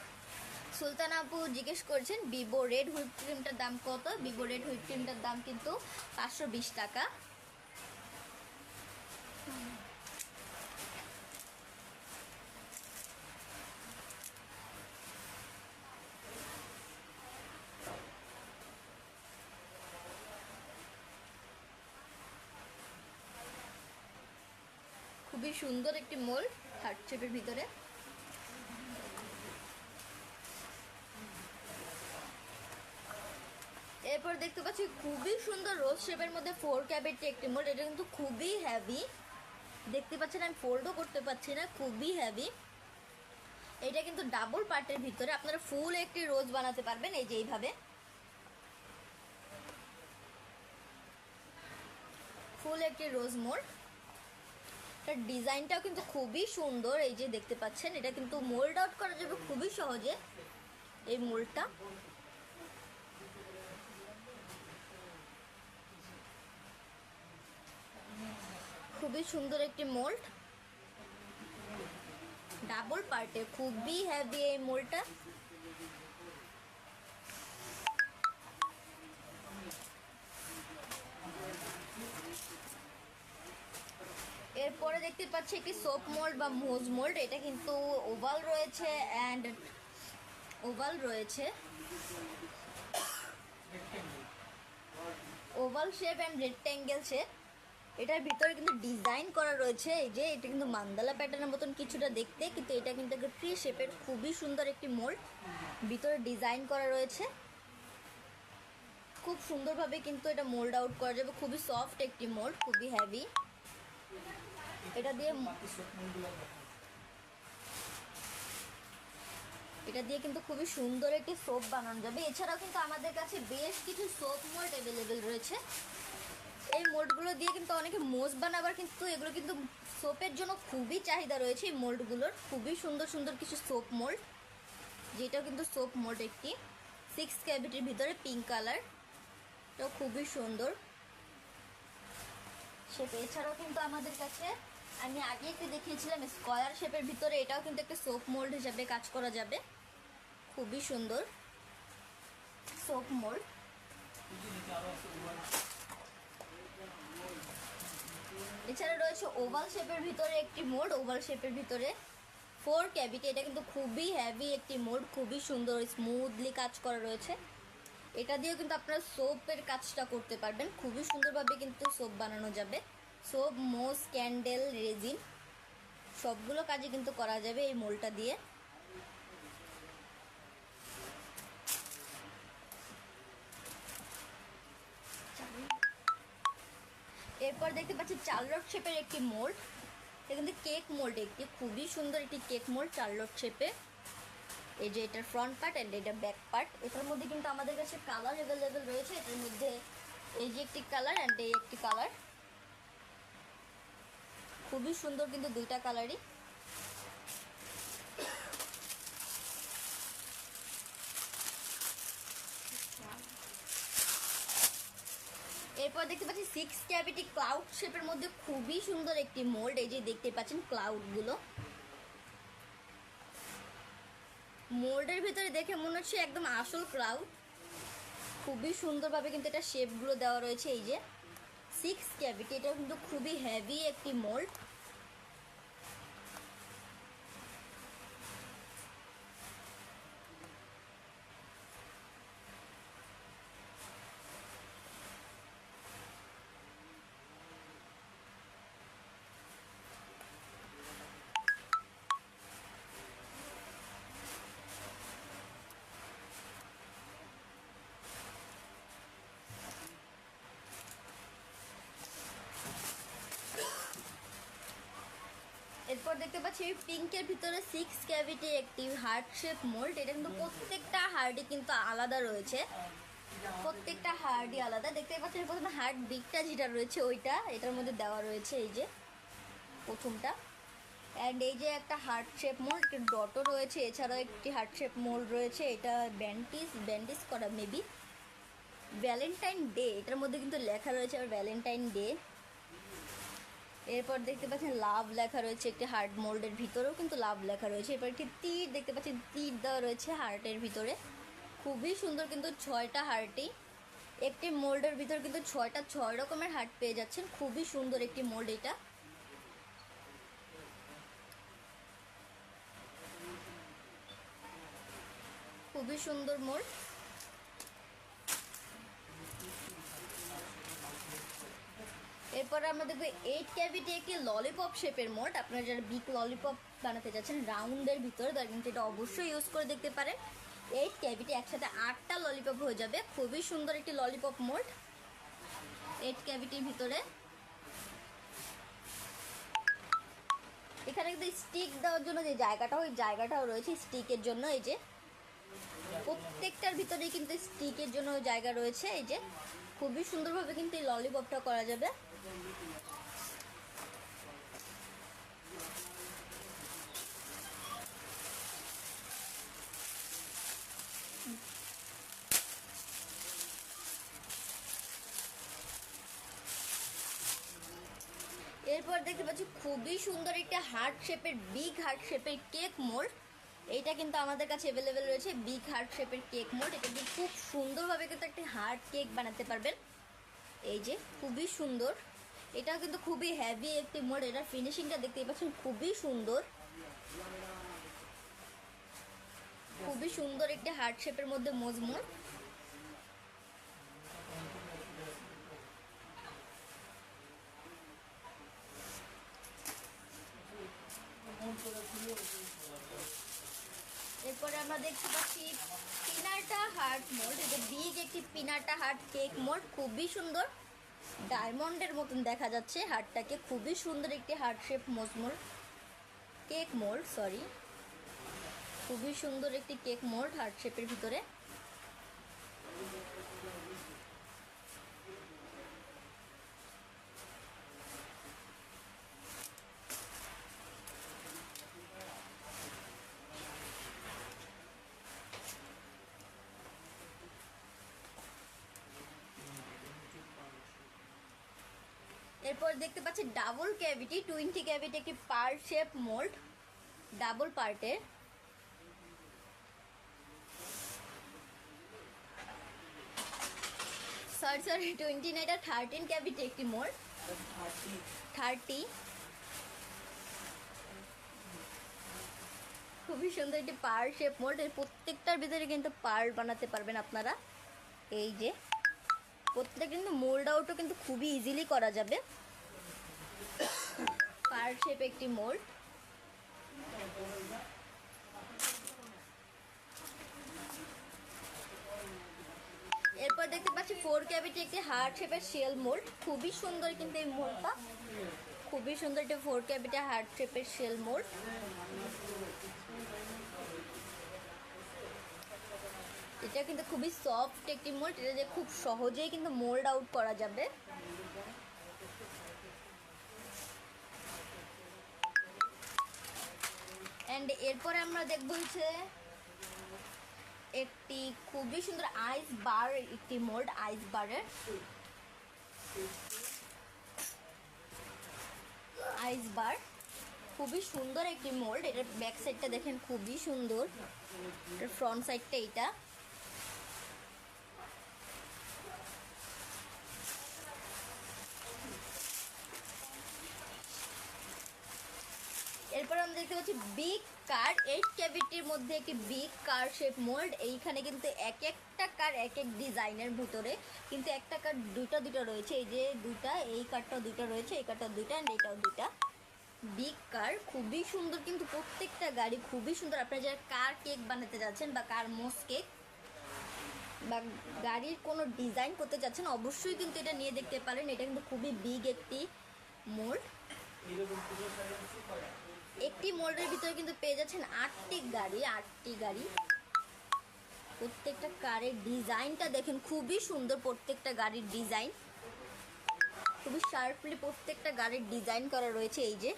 সুলতান আপু জিজ্ঞেস করছেন ভিভো রেড হুইপ ক্রিমটার দাম কত। ভিভো রেড হুইপ ক্রিমটার দাম কিন্তু 520 টাকা। খুবই সুন্দর একটি মোল্ড হার্ট শেপের ভিতরে। এরপর দেখতে পাচ্ছি খুবই সুন্দর রোজ শেপের মধ্যে 4 ক্যাবিটি একটি মোল্ড। এটা কিন্তু খুবই হেভি, দেখতে পাচ্ছেন আমি ফোল্ডও করতে পারছি না, খুবই হেভি। এটা কিন্তু ডাবল পার্টের ভিতরে আপনারা ফুল একটি রোজ বানাতে পারবেন, এই যে এইভাবে ফুল একটি রোজ মোল্ড। এটার ডিজাইনটাও কিন্তু খুবই সুন্দর, এই যে দেখতে পাচ্ছেন। এটা কিন্তু মোল্ড আউট করা যাবে খুবই সহজে এই মোল্ডটা। খুবই সুন্দর একটি মোল্ড, ডাবল পার্টে, খুবই হেভি এই মোল্ডটা। এরপরে দেখতে পাচ্ছি একটি সোপ মোল্ড বা মোজ মোল্ড। এটা কিন্তু ওভাল রয়েছে অ্যান্ড ওভাল রয়েছে, oval shape and rectangle shape. এটার ভিতরে কিন্তু ডিজাইন করা রয়েছে, এই যে এটা কিন্তু মান্দালা প্যাটার্নের মতন কিছুটা দেখতে, কিন্তু এটা কিন্তু একটা ট্রি শেপের খুবই সুন্দর একটি মোল্ড, ভিতরে ডিজাইন করা রয়েছে। খুব সুন্দরভাবে কিন্তু এটা মোল্ড আউট করা যাবে, খুবই সফট একটি মোল্ড, খুবই হেভি। এটা দিয়ে কিন্তু খুবই সুন্দর একটি সোপ বানানো যাবে। এছাড়াও কিন্তু আমাদের কাছে বেশ কিছু সোপ মোল্ড অ্যাভেলেবেল রয়েছে। এই মোল্ডগুলো দিয়ে কিন্তু অনেকে মোজ বানাবার, কিন্তু এগুলো কিন্তু সোপের জন্য খুবই চাহিদা রয়েছে এই মোল্ডগুলোর। খুবই সুন্দর সুন্দর কিছু সোপ মোল্ড, যেটাও কিন্তু সোপ মোল্ড একটি 6 ক্যাভিটির ভিতরে পিঙ্ক কালার, এটাও খুবই সুন্দর শেপ। এছাড়াও কিন্তু আমাদের কাছে আমি আগে একটু দেখিয়েছিলাম স্কয়ার শেপের ভিতরে, এটাও কিন্তু একটা সোপ মোল্ড হিসাবে কাজ করা যাবে, খুবই সুন্দর সোপ মোল্ড। এছাড়া রয়েছে ওভাল শেপের ভিতরে একটি মোল্ড, ওভাল শেপের ভিতরে 4 ক্যাভিটি। এটা কিন্তু খুবই হেভি একটি মোল্ড, খুবই সুন্দর স্মুথলি কাজ করা রয়েছে। এটা দিয়েও কিন্তু আপনারা সোপের কাজটা করতে পারবেন, খুবই সুন্দরভাবে কিন্তু সোপ বানানো যাবে। সোপ, মোজ, ক্যান্ডেল, রেজিন সবগুলো কাজে কিন্তু করা যাবে এই মোল্ডটা দিয়ে। এরপর দেখতে পাচ্ছি চার্লট শেপের একটি মোল্ড। এটা কিন্তু কেক মোল্ড, একটি খুবই সুন্দর একটি কেক মোল্ড চার্লট শেপে। এই যে এটার ফ্রন্ট পার্ট অ্যান্ড এটা ব্যাক পার্ট। এটার মধ্যে কিন্তু আমাদের কাছে কালার অ্যাভেলেবেল রয়েছে। এটার মধ্যে এই যে একটি কালার অ্যান্ড এই একটি কালার, খুবই সুন্দর কিন্তু দুইটা কালারই। এরপর দেখতে পাচ্ছি 6 ক্যাভিটি ক্লাউড শেপের মধ্যে খুবই সুন্দর একটি মোল্ড। এই যে দেখতে পাচ্ছেন ক্লাউডগুলো, মোল্ডের ভিতরে দেখে মনে হচ্ছে একদম আসল ক্লাউড। খুবই সুন্দরভাবে কিন্তু এটা শেপগুলো দেওয়া রয়েছে। এই যে 6 ক্যাভিটি, এটা কিন্তু খুবই হেভি একটি মোল্ড। এরপর দেখতে পাচ্ছি পিঙ্কের ভিতরে 6 ক্যাভিটি একটি হার্ট শেপ মোল্ড। এটা কিন্তু প্রত্যেকটা হার্ডই কিন্তু আলাদা রয়েছে, প্রত্যেকটা হার্ডই আলাদা। দেখতে পাচ্ছেন প্রথমে হার্ট বিগটা যেটা রয়েছে ওইটা এটার মধ্যে দেওয়া রয়েছে, এই যে প্রথমটা। অ্যান্ড এই যে একটা হার্ট শেপ মোল্ড, ডটও রয়েছে। এছাড়াও একটি হার্ট শেপ মোল্ড রয়েছে, এটা ব্যান্ডিজ করা মেবি ভ্যালেন্টাইন ডে, এটার মধ্যে কিন্তু লেখা রয়েছে আর ভ্যালেন্টাইন ডে। এরপর দেখতে পাচ্ছেন লাভ লেখা রয়েছে একটি হার্ট মোল্ডের ভিতরেও কিন্তু লাভ লেখা রয়েছে। এরপর একটি তীর দেখতে পাচ্ছেন, তীর দেওয়া রয়েছে হার্টের ভিতরে, খুবই সুন্দর কিন্তু 6টা হার্টই একটি মোল্ডের ভিতর কিন্তু 6 রকমের হার্ট পেয়ে যাচ্ছেন। খুবই সুন্দর একটি মোল্ড এটা। খুবই সুন্দর মোল্ড। এরপরে আমরা দেখবো 8 ক্যাভিটি একটি ললিপপ শেপের মোল্ড। আপনারা যারা বিগ ললিপপ বানাতে যাচ্ছেন রাউন্ডের ভিতরে, তারা কিন্তু এটা অবশ্যই ইউজ করে দেখতে পারেন। 8 ক্যাভিটি, একসাথে 8টা ললিপপ হয়ে যাবে। খুবই সুন্দর একটি ললিপপ মোল্ড 8 ক্যাভিটির ভিতরে। এখানে কিন্তু স্টিক দেওয়ার জন্য যে জায়গাটা, ওই জায়গাটাও রয়েছে স্টিকের জন্য। এই যে প্রত্যেকটার ভিতরেই কিন্তু স্টিকের জন্য জায়গা রয়েছে। এই যে খুবই সুন্দরভাবে কিন্তু এই ললিপপটা করা যাবে। এরপর দেখতে পাচ্ছি খুবই সুন্দর একটা হার্ট শেপের, বিগ হার্ট শেপের কেক মোল্ড। এইটা কিন্তু আমাদের কাছে অ্যাভেলেবেল রয়েছে, বিগ হার্ট শেপের কেক মোল্ড। এটা কিন্তু খুব সুন্দরভাবে কিন্তু একটা হার্ট কেক বানাতে পারবেন। এই যে খুবই সুন্দর, এটাও কিন্তু খুবই হেভি একটি মোল্ড। এটার ফিনিশিংটা দেখতেই পাচ্ছেন খুবই সুন্দর, খুবই সুন্দর একটি হার্ট শেপের মধ্যে মজমুল। এরপরে আমরা দেখতে পাচ্ছি পিনাটা হার্ট মোল্ড। এটা বিগ একটি পিনাটা হার্ট কেক মোল্ড, খুবই সুন্দর, ডায়মন্ডের মতন দেখা যাচ্ছে হার্টটাকে। খুবই সুন্দর একটি হার্ট শেপ মজমুল কেক মোল্ড, সরি, খুবই সুন্দর একটি কেক মোল্ড হার্ট শেপের ভিতরে। এরপর দেখতে পাচ্ছি ডাবল ক্যাভিটি 20 ক্যাভিটি একটি পার্ট শেপ মোল্ড, ডাবল পার্টের। সরি 20 না, এটা 13 ক্যাভিটি একটি মোল্ড, 30। খুবই সুন্দর একটি পার্ট শেপ মোল্ড। এর প্রত্যেকটার ভিতরে কিন্তু পার্ট বানাতে পারবেন আপনারা। এই যে প্রত্যেকটা কিন্তু মোল্ড আউটও কিন্তু খুবই ইজিলি করা যাবে। পার্ট শেপ একটি মোল্ড। এরপর দেখতে পাচ্ছি 4 ক্যাভিটি একটি হার্ট শেপের শেল মোল্ড। খুবই সুন্দর কিন্তু এই মোল্ডটা, খুবই সুন্দর একটি 4 ক্যাভিটি হার্ট শেপের শেল মোল্ড। এটা কিন্তু খুবই সফট একটি মোল্ড, এটা যে খুব সহজেই কিন্তু মোল্ড আউট করা যাবে। এন্ড এরপরে আমরা দেখব হচ্ছে একটি খুবই সুন্দর আইস বার একটি মোল্ড, আইস বারের আইস বার। খুবই সুন্দর একটি মোল্ড। এটার ব্যাক সাইডটা দেখেন খুবই সুন্দর, এটার ফ্রন্ট সাইডটা এইটা। এরপর আমরা দেখতে পাচ্ছি বিগ কার 8 ক্যাভিটির মধ্যে একটি বিগ কার শেপ মোল্ড। এইখানে কিন্তু এক একটা কার এক এক ডিজাইনের ভিতরে, কিন্তু একটা কার দুইটা দুইটা রয়েছে। এই যে দুইটা, এই কারটাও দুইটা রয়েছে, এই কারটাও দুইটা, এন্ড এইটাও দুইটা। বিগ কার খুবই সুন্দর, কিন্তু প্রত্যেকটা গাড়ি খুবই সুন্দর। আপনারা যারা কার কেক বানাতে যাচ্ছেন বা কার মোস কেক বা গাড়ির কোনো ডিজাইন করতে চাচ্ছেন, অবশ্যই কিন্তু এটা নিয়ে দেখতে পারেন। এটা কিন্তু খুবই বিগ একটি মোল্ড। একটি মোল্ডের ভিতরে কিন্তু পেয়ে যাচ্ছেন 8টি গাড়ি। প্রত্যেকটা কারের ডিজাইনটা দেখেন খুবই সুন্দর, প্রত্যেকটা গাড়ির ডিজাইন খুবই শার্পলি প্রত্যেকটা গাড়ির ডিজাইন করা রয়েছে। এই যে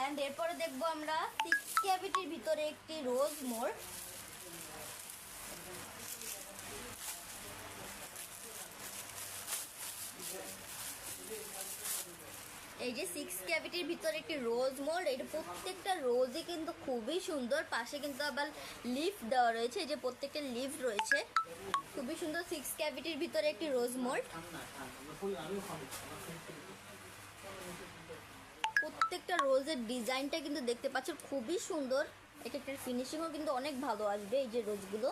এন্ড এরপরে দেখবো আমরা 6 ক্যাভিটির ভিতরে একটি রোজ মোল্ড। এই যে 6 ক্যাভিটির ভিতরে একটি রোজ মোল্ড। এটা প্রত্যেকটা রোজই কিন্তু খুবই সুন্দর, পাশে কিন্তু আবার লিফট দেওয়া রয়েছে। এই যে প্রত্যেকটা লিফট রয়েছে, খুবই সুন্দর। 6 ক্যাভিটির ভিতরে একটি রোজ মোল্ড। প্রত্যেকটা রোজের ডিজাইনটা কিন্তু দেখতে পাচ্ছেন খুবই সুন্দর। এক একটা ফিনিশিংও কিন্তু অনেক ভালো আসবে। এই যে রোজগুলো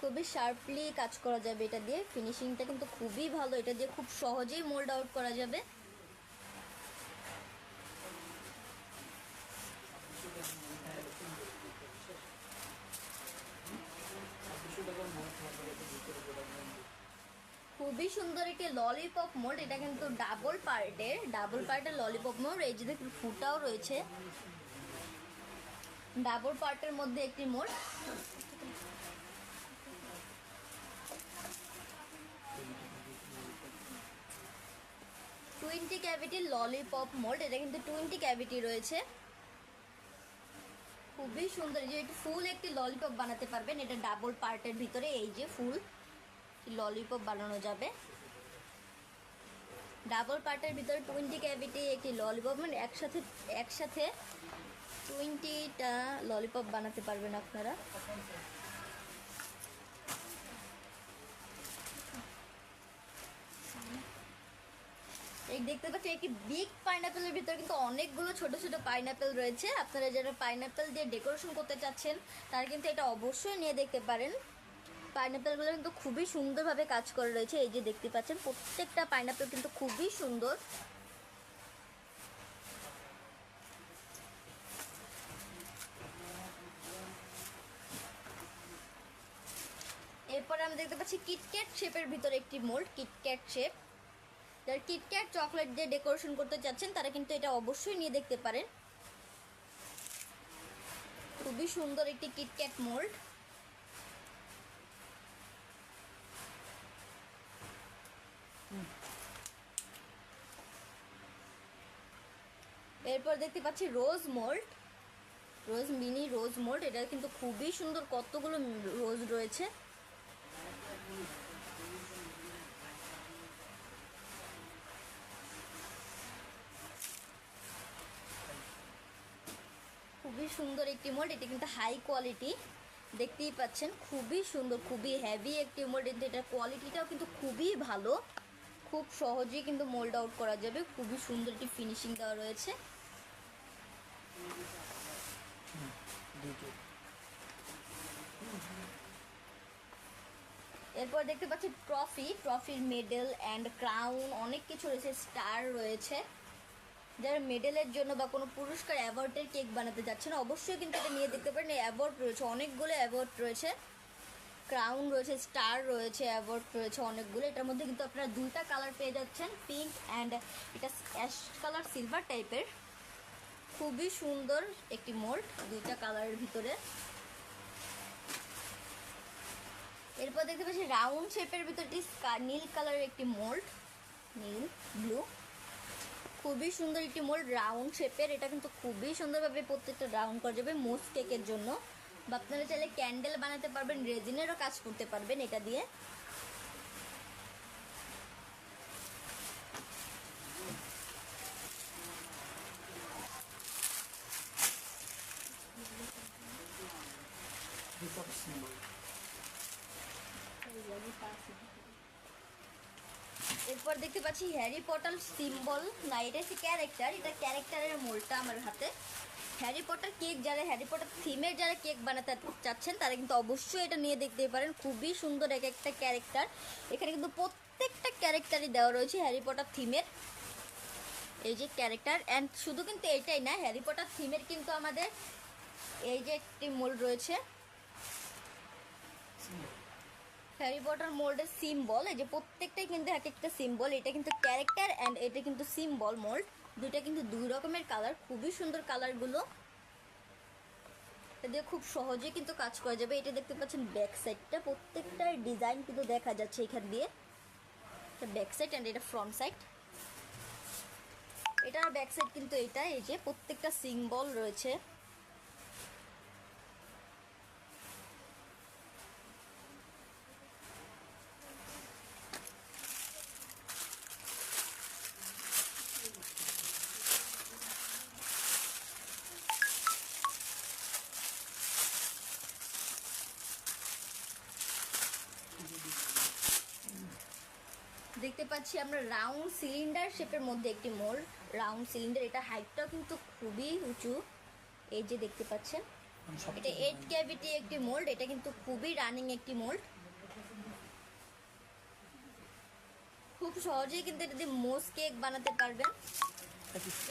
খুবই শার্পলি কাজ করা যাবে এটা দিয়ে, ফিনিশিংটা কিন্তু খুবই ভালো, এটা দিয়ে খুব সহজেই মোল্ড আউট করা যাবে। খুবই সুন্দর একটি ললিপপ মোল্ড, এটা কিন্তু ডাবল পার্টের ললিপপ মোল্ড। এই যে দেখুন ফুটাও রয়েছে, ডাবল পার্টের মধ্যে একটি মোল্ড। 20 ক্যাভিটি ললিপপ মোল্ড, এটা কিন্তু 20 ক্যাভিটি রয়েছে। খুবই সুন্দর, যে একটু ফুল একটি ললিপপ বানাতে পারবেন এটা ডাবল পার্টের ভিতরে। এই যে ফুল ললিপপ বানানো যাবে ডাবল পার্টের ভিতরে 20 ক্যাভিটি একটি ললিপপ, মানে একসাথে 20টা ললিপপ বানাতে পারবেন আপনারা। এই দেখতে পাচ্ছেন একটি বিগ পাইনাপেলের ভিতরে কিন্তু অনেকগুলো ছোট ছোট পাইনাপেল রয়েছে। আপনারা যারা পাইনাপেল দিয়ে ডেকোরেশন করতে চাচ্ছেন তারা কিন্তু এটা অবশ্যই নিয়ে দেখতে পারেন। পাইনাপেলগুলো কিন্তু খুবই সুন্দরভাবে কাজ করে রয়েছে। এই যে দেখতে পাচ্ছেন প্রত্যেকটা পাইনাপেল কিন্তু খুবই সুন্দর। এরপরে আমরা দেখতে পাচ্ছি কিটক্যাট শেপের ভিতরে একটি মোল্ড, কিটক্যাট শেপ। যারা কিটক্যাট চকলেট দিয়ে ডেকোরেশন করতে চাচ্ছেন তারা কিন্তু এটা অবশ্যই নিয়ে দেখতে পারেন। খুবই সুন্দর একটি কিটক্যাট মোল্ড। এরপর দেখতে পাচ্ছি রোজ মোল্ড, মিনি রোজ মোল্ড। এটা কিন্তু খুবই সুন্দর, কতগুলো রোজ রয়েছে। খুবই সুন্দর একটি মোল্ড, এটা কিন্তু হাই কোয়ালিটি, দেখতেই পাচ্ছেন খুবই সুন্দর, খুবই হেভি একটি মোল্ড। এটার কোয়ালিটিটাও কিন্তু খুবই ভালো, খুব সহজেই কিন্তু মোল্ড আউট করা যাবে। খুবই সুন্দর একটি ফিনিশিং দেওয়া রয়েছে। এরপর দেখতে পাচ্ছি ট্রফির মেডেল অ্যান্ড ক্রাউন, অনেক কিছু রয়েছে, স্টার রয়েছে। যারা মেডেলের জন্য বা কোনো পুরস্কার অ্যাওয়ার্ডের কেক বানাতে যাচ্ছেন অবশ্যই কিন্তু এটা নিয়ে দেখতে পারেন। অ্যাওয়ার্ড রয়েছে, অনেকগুলো অ্যাওয়ার্ড রয়েছে, ক্রাউন রয়েছে, স্টার রয়েছে, অ্যাওয়ার্ড রয়েছে অনেকগুলো। এটার মধ্যে কিন্তু আপনারা দুইটা কালার পেয়ে যাচ্ছেন, পিঙ্ক অ্যান্ড এটা অ্যাশ কালার সিলভার টাইপের। খুবই সুন্দর একটি মোল্ড, দুইটা কালারের ভিতরে। এরপর দেখতে পাচ্ছি রাউন্ড শেপের ভিতরটি নীল কালারের একটি মোল্ড, নীল ব্লু। খুবই সুন্দর একটি মোল্ড রাউন্ড শেপের, এটা কিন্তু খুবই সুন্দরভাবে প্রত্যেকটা রাউন্ড করা যাবে মোজ কেকের জন্য, বা আপনারা চাইলে ক্যান্ডেল বানাতে পারবেন, রেজিনেরও কাজ করতে পারবেন এটা দিয়ে। এরপর দেখতে পাচ্ছি হ্যারি পটার সিম্বল, না এটা হচ্ছে ক্যারেক্টার, এটা ক্যারেক্টারের মোল্ডটা আমার হাতে। হ্যারি পটার কেক, যারা হ্যারি পটার থিমের যারা কেক বানাতে চাচ্ছেন তারা কিন্তু অবশ্যই এটা নিয়ে দেখতে পারেন। খুবই সুন্দর এক একটা ক্যারেক্টার, এখানে কিন্তু প্রত্যেকটা ক্যারেক্টারই দেওয়া রয়েছে হ্যারি পটার থিমের। এই যে ক্যারেক্টার, অ্যান্ড শুধু কিন্তু এটাই না, হ্যারি পটার থিমের কিন্তু আমাদের এই যে একটি মোল্ড রয়েছে, হ্যারি পটার মোল্ডের সিম্বল। এই যে প্রত্যেকটাই কিন্তু এক একটা সিম্বল, এটা কিন্তু ক্যারেক্টার অ্যান্ড এটা কিন্তু সিম্বল মোল্ড, দুইটা কিন্তু দুই রকমের কালার, খুবই সুন্দর কালারগুলো। এটা দিয়ে খুব সহজে কিন্তু কাজ করা যাবে। এটা দেখতে পাচ্ছেন ব্যাক সাইডটা, প্রত্যেকটার ডিজাইন কিন্তু দেখা যাচ্ছে এখান দিয়ে, ব্যাক সাইড অ্যান্ড এটা ফ্রন্ট সাইড। এটার ব্যাক সাইড কিন্তু এটা, এই যে প্রত্যেকটা সিম্বল রয়েছে। দেখতে পাচ্ছি আমরা রাউন্ড সিলিন্ডার শেপের মধ্যে একটি মোল্ড, রাউন্ড সিলিন্ডার, এটা হাইটটাও কিন্তু খুবই উঁচু। এই যে দেখতে পাচ্ছেন এটা 8 ক্যাভিটি একটি মোল্ড, এটা কিন্তু খুবই রানিং একটি মোল্ড। খুব সহজেই কিন্তু এটা দিয়ে মোজ কেক বানাতে পারবেন।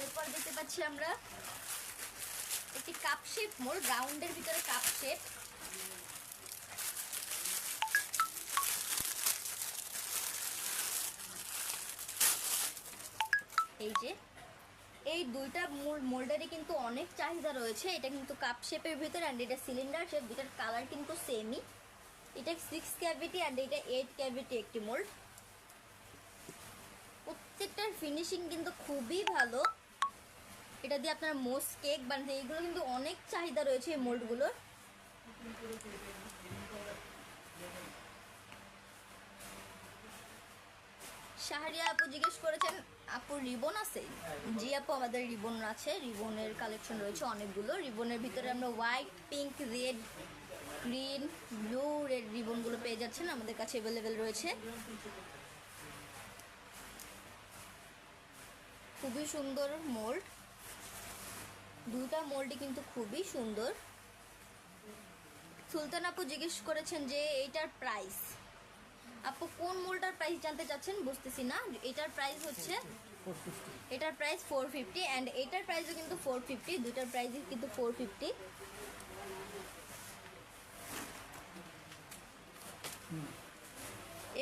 এরপর দেখতে পাচ্ছি আমরা একটি কাপ শেপ মোল্ড, রাউন্ডের ভিতরে কাপ শেপ। এই যে এই দুইটা মোল্ডারই কিন্তু অনেক চাহিদা রয়েছে। এটা কিন্তু কাপ শেপের ভিতরে অ্যান্ড এটা সিলিন্ডার শেপ, দুটার কালার কিন্তু সেমই। এটা 6 ক্যাভিটি অ্যান্ড এটা 8 ক্যাভিটি একটি মোল্ড। প্রত্যেকটার ফিনিশিং কিন্তু খুবই ভালো। এটা দিয়ে আপনারা মোজ কেক বানাতে, এইগুলো কিন্তু অনেক চাহিদা রয়েছে এই মোল্ডগুলোর। শাহরিয়া আপু জিজ্ঞেস করেছেন আপু রিবন আছে? জি আপু, আমাদের রিবন আছে, রিবনের কালেকশন রয়েছে অনেকগুলো। রিবনের ভিতরে আমরা white, pink, red, green, blue, red রিবনগুলো পেয়ে যাচ্ছেন, আমাদের কাছে অ্যাভেলেবেল রয়েছে। খুবই সুন্দর মোল্ড, দুটা মোল্ডই কিন্তু খুবই সুন্দর। সুলতান আপু জিজ্ঞেস করেছেন যে এইটার প্রাইস। আপু কোন মোল্ডটার প্রাইস জানতে চাচ্ছেন বুঝতেছি না। এটার প্রাইস হচ্ছে, এটার প্রাইস 450 অ্যান্ড এটার প্রাইসও কিন্তু 450, দুটার প্রাইসই কিন্তু 450।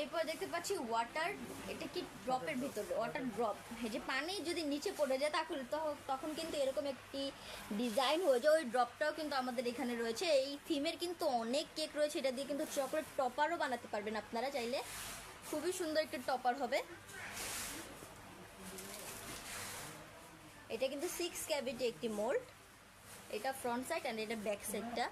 এরপর দেখতে পাচ্ছি ওয়াটার, এটা কি ড্রপের ভিতরে ওয়াটার ড্রপ, এই যে পানি যদি নিচে পড়ে যায় তখন কিন্তু এরকম একটি ডিজাইন হয়ে যায়। ওই ড্রপটাও কিন্তু আমাদের এখানে রয়েছে। এই থিমের কিন্তু অনেক কেক রয়েছে, এটা দিয়ে কিন্তু চকলেট টপারও বানাতে পারবেন আপনারা চাইলে, খুবই সুন্দর একটি টপার হবে। এটা কিন্তু 6 ক্যাভিটি একটি মোল্ড, এটা ফ্রন্ট সাইড অ্যান্ড এটা ব্যাক সাইডটা।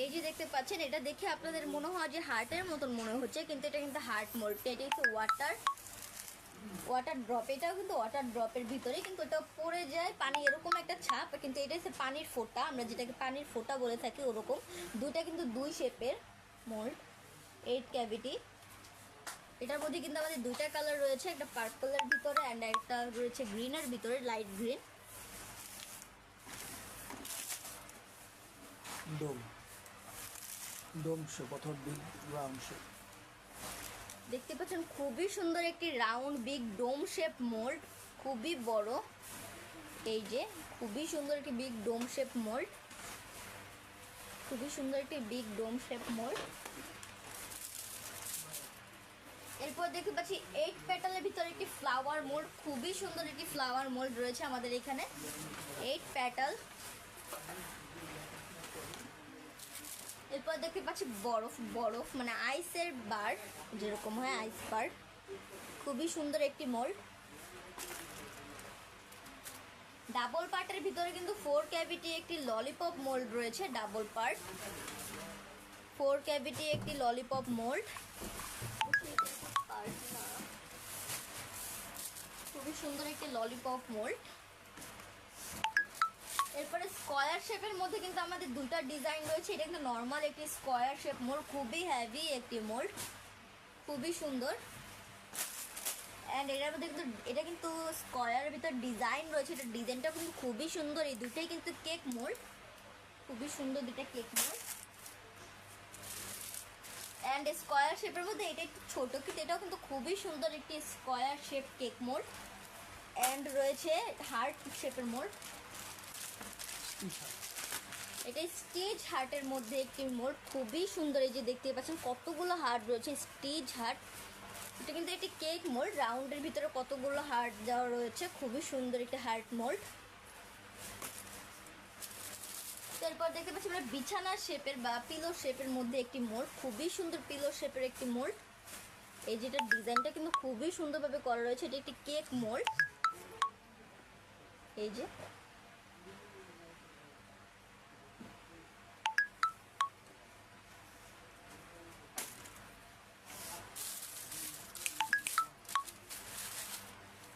এই যে দেখতে পাচ্ছেন, এটা দেখে আপনাদের মনে হয় যে হার্টের মতন মনে হচ্ছে, কিন্তু এটা কিন্তু হার্ট মোল্ড। এটা হচ্ছে ওয়াটার ড্রপ, এটাও কিন্তু ওয়াটার ড্রপের ভিতরে, কিন্তু এটা পড়ে যায় পানি এরকম একটা ছাপ, কিন্তু এটা হচ্ছে পানির ফোঁটা, আমরা যেটাকে পানির ফোঁটা বলে থাকি ওরকম। দুইটা কিন্তু দুই শেপের মোল্ড, 8 ক্যাভিটি। এটার মধ্যে কিন্তু আমাদের দুইটা কালার রয়েছে, একটা পার্পলের ভিতরে অ্যান্ড একটা রয়েছে গ্রিনের ভিতরে, লাইট গ্রিন। ডোম শেপ অথবা বিগ রাউন্ড শেপ দেখতে পাচ্ছেন খুবই সুন্দর একটি round big dome shape mould, খুবই বড়। এই যে খুবই সুন্দর একটি বিগ ডোম শেপ মোল্ড, খুবই সুন্দর একটি বিগ ডোম শেপ মোল্ড। এরপর দেখতে পাচ্ছি 8 প্যাটালের ভিতরে একটি ফ্লাওয়ার মোল্ড, খুবই সুন্দর একটি ফ্লাওয়ার মোল্ড রয়েছে আমাদের এখানে, 8 প্যাটাল। এরপর দেখতে পাচ্ছি বরফ মানে আইসের বার, যেরকম হয় আইস বার, খুবই সুন্দর একটি মোল্ড। ডাবল পার্টের ভিতরে কিন্তু 4 ক্যাভিটি একটি ললিপপ মোল্ড রয়েছে, ডাবল পার্ট 4 ক্যাভিটি একটি ললিপপ মোল্ড, খুবই সুন্দর একটি ললিপপ মোল্ড। এরপরে স্কয়ার শেপের মধ্যে কিন্তু আমাদের দুটো ডিজাইন রয়েছে। এটা কিন্তু নর্মাল একটি স্কয়ার শেপ মোল্ড, খুবই হেভি একটি মোল্ড, খুবই সুন্দর। অ্যান্ড এটার মধ্যে কিন্তু এটা কিন্তু স্কয়ারের ভিতর ডিজাইন রয়েছে, এটা ডিজাইনটা কিন্তু খুবই সুন্দর। এই দুটাই কিন্তু কেক মোল্ড, খুবই সুন্দর দুটা কেক মোল্ড। অ্যান্ড স্কয়ার শেপের মধ্যে এটা একটু ছোটো, কিন্তু এটাও কিন্তু খুবই সুন্দর একটি square shape cake mould. And রয়েছে হার্ট শেপের মোল্ড, এটা স্টিচ হার্টের মধ্যে একটি মোল্ড, খুবই সুন্দর। এই যে দেখতে পাচ্ছেন কতগুলো হার্ট রয়েছে, স্টিচ হার্ট। এটা কিন্তু একটি কেক মোল্ড, রাউন্ডের ভিতরে কতগুলো হার্ট দেওয়া রয়েছে, খুবই সুন্দর একটি হার্ট মোল্ড। এরপর দেখতে পাচ্ছি আমরা বিছানার শেপের বা পিলো শেপের মধ্যে একটি মোল্ড, খুবই সুন্দর পিলো শেপের একটি মোল্ড। এই যেটা ডিজাইনটা কিন্তু খুবই সুন্দরভাবে করা রয়েছে, এটা একটি কেক মোল্ড। এই যে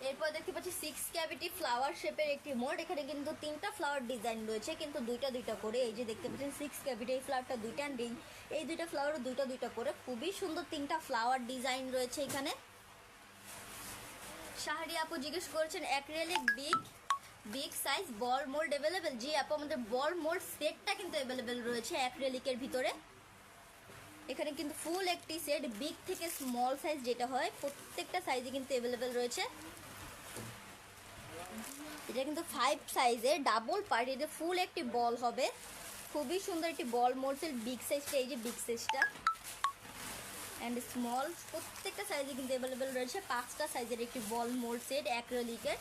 এরপর দেখতে পাচ্ছি 6 ক্যাভিটি ফ্লাওয়ার শেপের একটি মোল্ড। এখানে কিন্তু 3টা ফ্লাওয়ার ডিজাইন রয়েছে, কিন্তু দুইটা দুইটা করে। এই যে দেখতে পাচ্ছেন 6 ক্যাভিটি, এই ফ্লাওয়ারটা দুইটা, এই দুইটা ফ্লাওয়ারও দুইটা দুইটা করে, খুবই সুন্দর 3টা ফ্লাওয়ার ডিজাইন রয়েছে এখানে। শাহরি আপু জিজ্ঞেস করেছেন অ্যাক্রিলিক বিগ বিগ সাইজ বল মোল্ড অ্যাভেলেবেল। জি আপু, আমাদের বল মোল্ড সেটটা কিন্তু অ্যাভেলেবেল রয়েছে অ্যাক্রিলিকের ভিতরে। এখানে কিন্তু ফুল একটি সেট বিগ থেকে স্মল সাইজ যেটা হয় প্রত্যেকটা সাইজে কিন্তু অ্যাভেলেবেল রয়েছে। এটা কিন্তু 5 সাইজের ডাবল পার্ট, এটা ফুল একটি বল হবে। খুবই সুন্দর একটি বল মোল্ড সেট, বিগ সাইজটা, এই যে বিগ সাইজটা অ্যান্ড স্মল প্রত্যেকটা সাইজে কিন্তু অ্যাভেলেবেল রয়েছে। 5টা সাইজের একটি বল মোল্ড সেট অ্যাক্রিলিকের।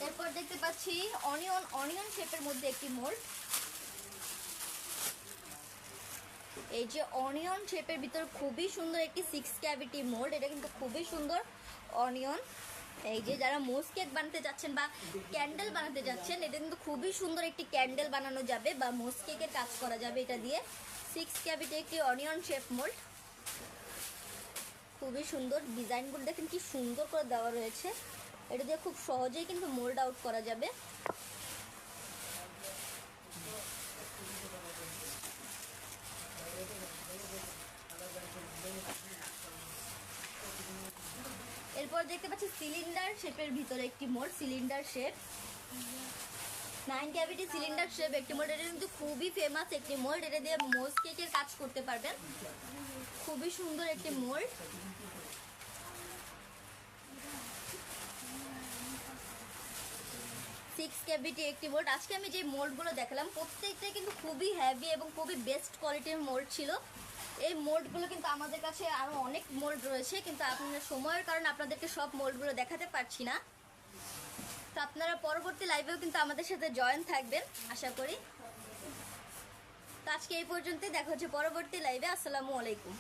এরপর দেখতে পাচ্ছি অনিয়ন শেপের মধ্যে একটি মোল্ড। এই যে অনিয়ন শেপের ভিতর খুবই সুন্দর একটি 6 ক্যাভিটি মোল্ড, এটা কিন্তু খুবই সুন্দর অনিয়ন। এই যে যারা মোজ কেক বানাতে যাচ্ছেন বা ক্যান্ডেল বানাতে যাচ্ছেন, এটা কিন্তু খুবই সুন্দর একটি ক্যান্ডেল বানানো যাবে বা মোজ কেকের কাজ করা যাবে এটা দিয়ে। 6 ক্যাভিটি একটি অনিয়ন শেপ মোল্ড, খুবই সুন্দর। ডিজাইনগুলো দেখেন কি সুন্দর করে দেওয়া রয়েছে, এটা দিয়ে খুব সহজেই কিন্তু মোল্ড আউট করা যাবে। এরপর দেখতে পাচ্ছি সিলিন্ডার শেপের ভিতরে একটি mould, cylinder shape 9 cavity cylinder shape একটি মোল্ড। এটা কিন্তু খুবই ফেমাস একটি মোল্ড, এটা দিয়ে মোজ কেকের কাজ করতে পারবেন। খুবই সুন্দর একটি মোল্ড। সিক্স ক্যাভিটি একটি মোল্ড। আজকে আমি যে মোল্ডগুলো দেখালাম প্রত্যেকটাই কিন্তু খুবই হেভি এবং খুবই বেস্ট কোয়ালিটির মোল্ড ছিল। এই মোল্ডগুলো কিন্তু আমাদের কাছে আরও অনেক মোল্ড রয়েছে, কিন্তু আপনার সময়ের কারণে আপনাদেরকে সব মোল্ডগুলো দেখাতে পারছি না। তো আপনারা পরবর্তী লাইভেও কিন্তু আমাদের সাথে জয়েন থাকবেন আশা করি। তো আজকে এই পর্যন্তই, দেখা হচ্ছে পরবর্তী লাইভে। আসসালামু আলাইকুম।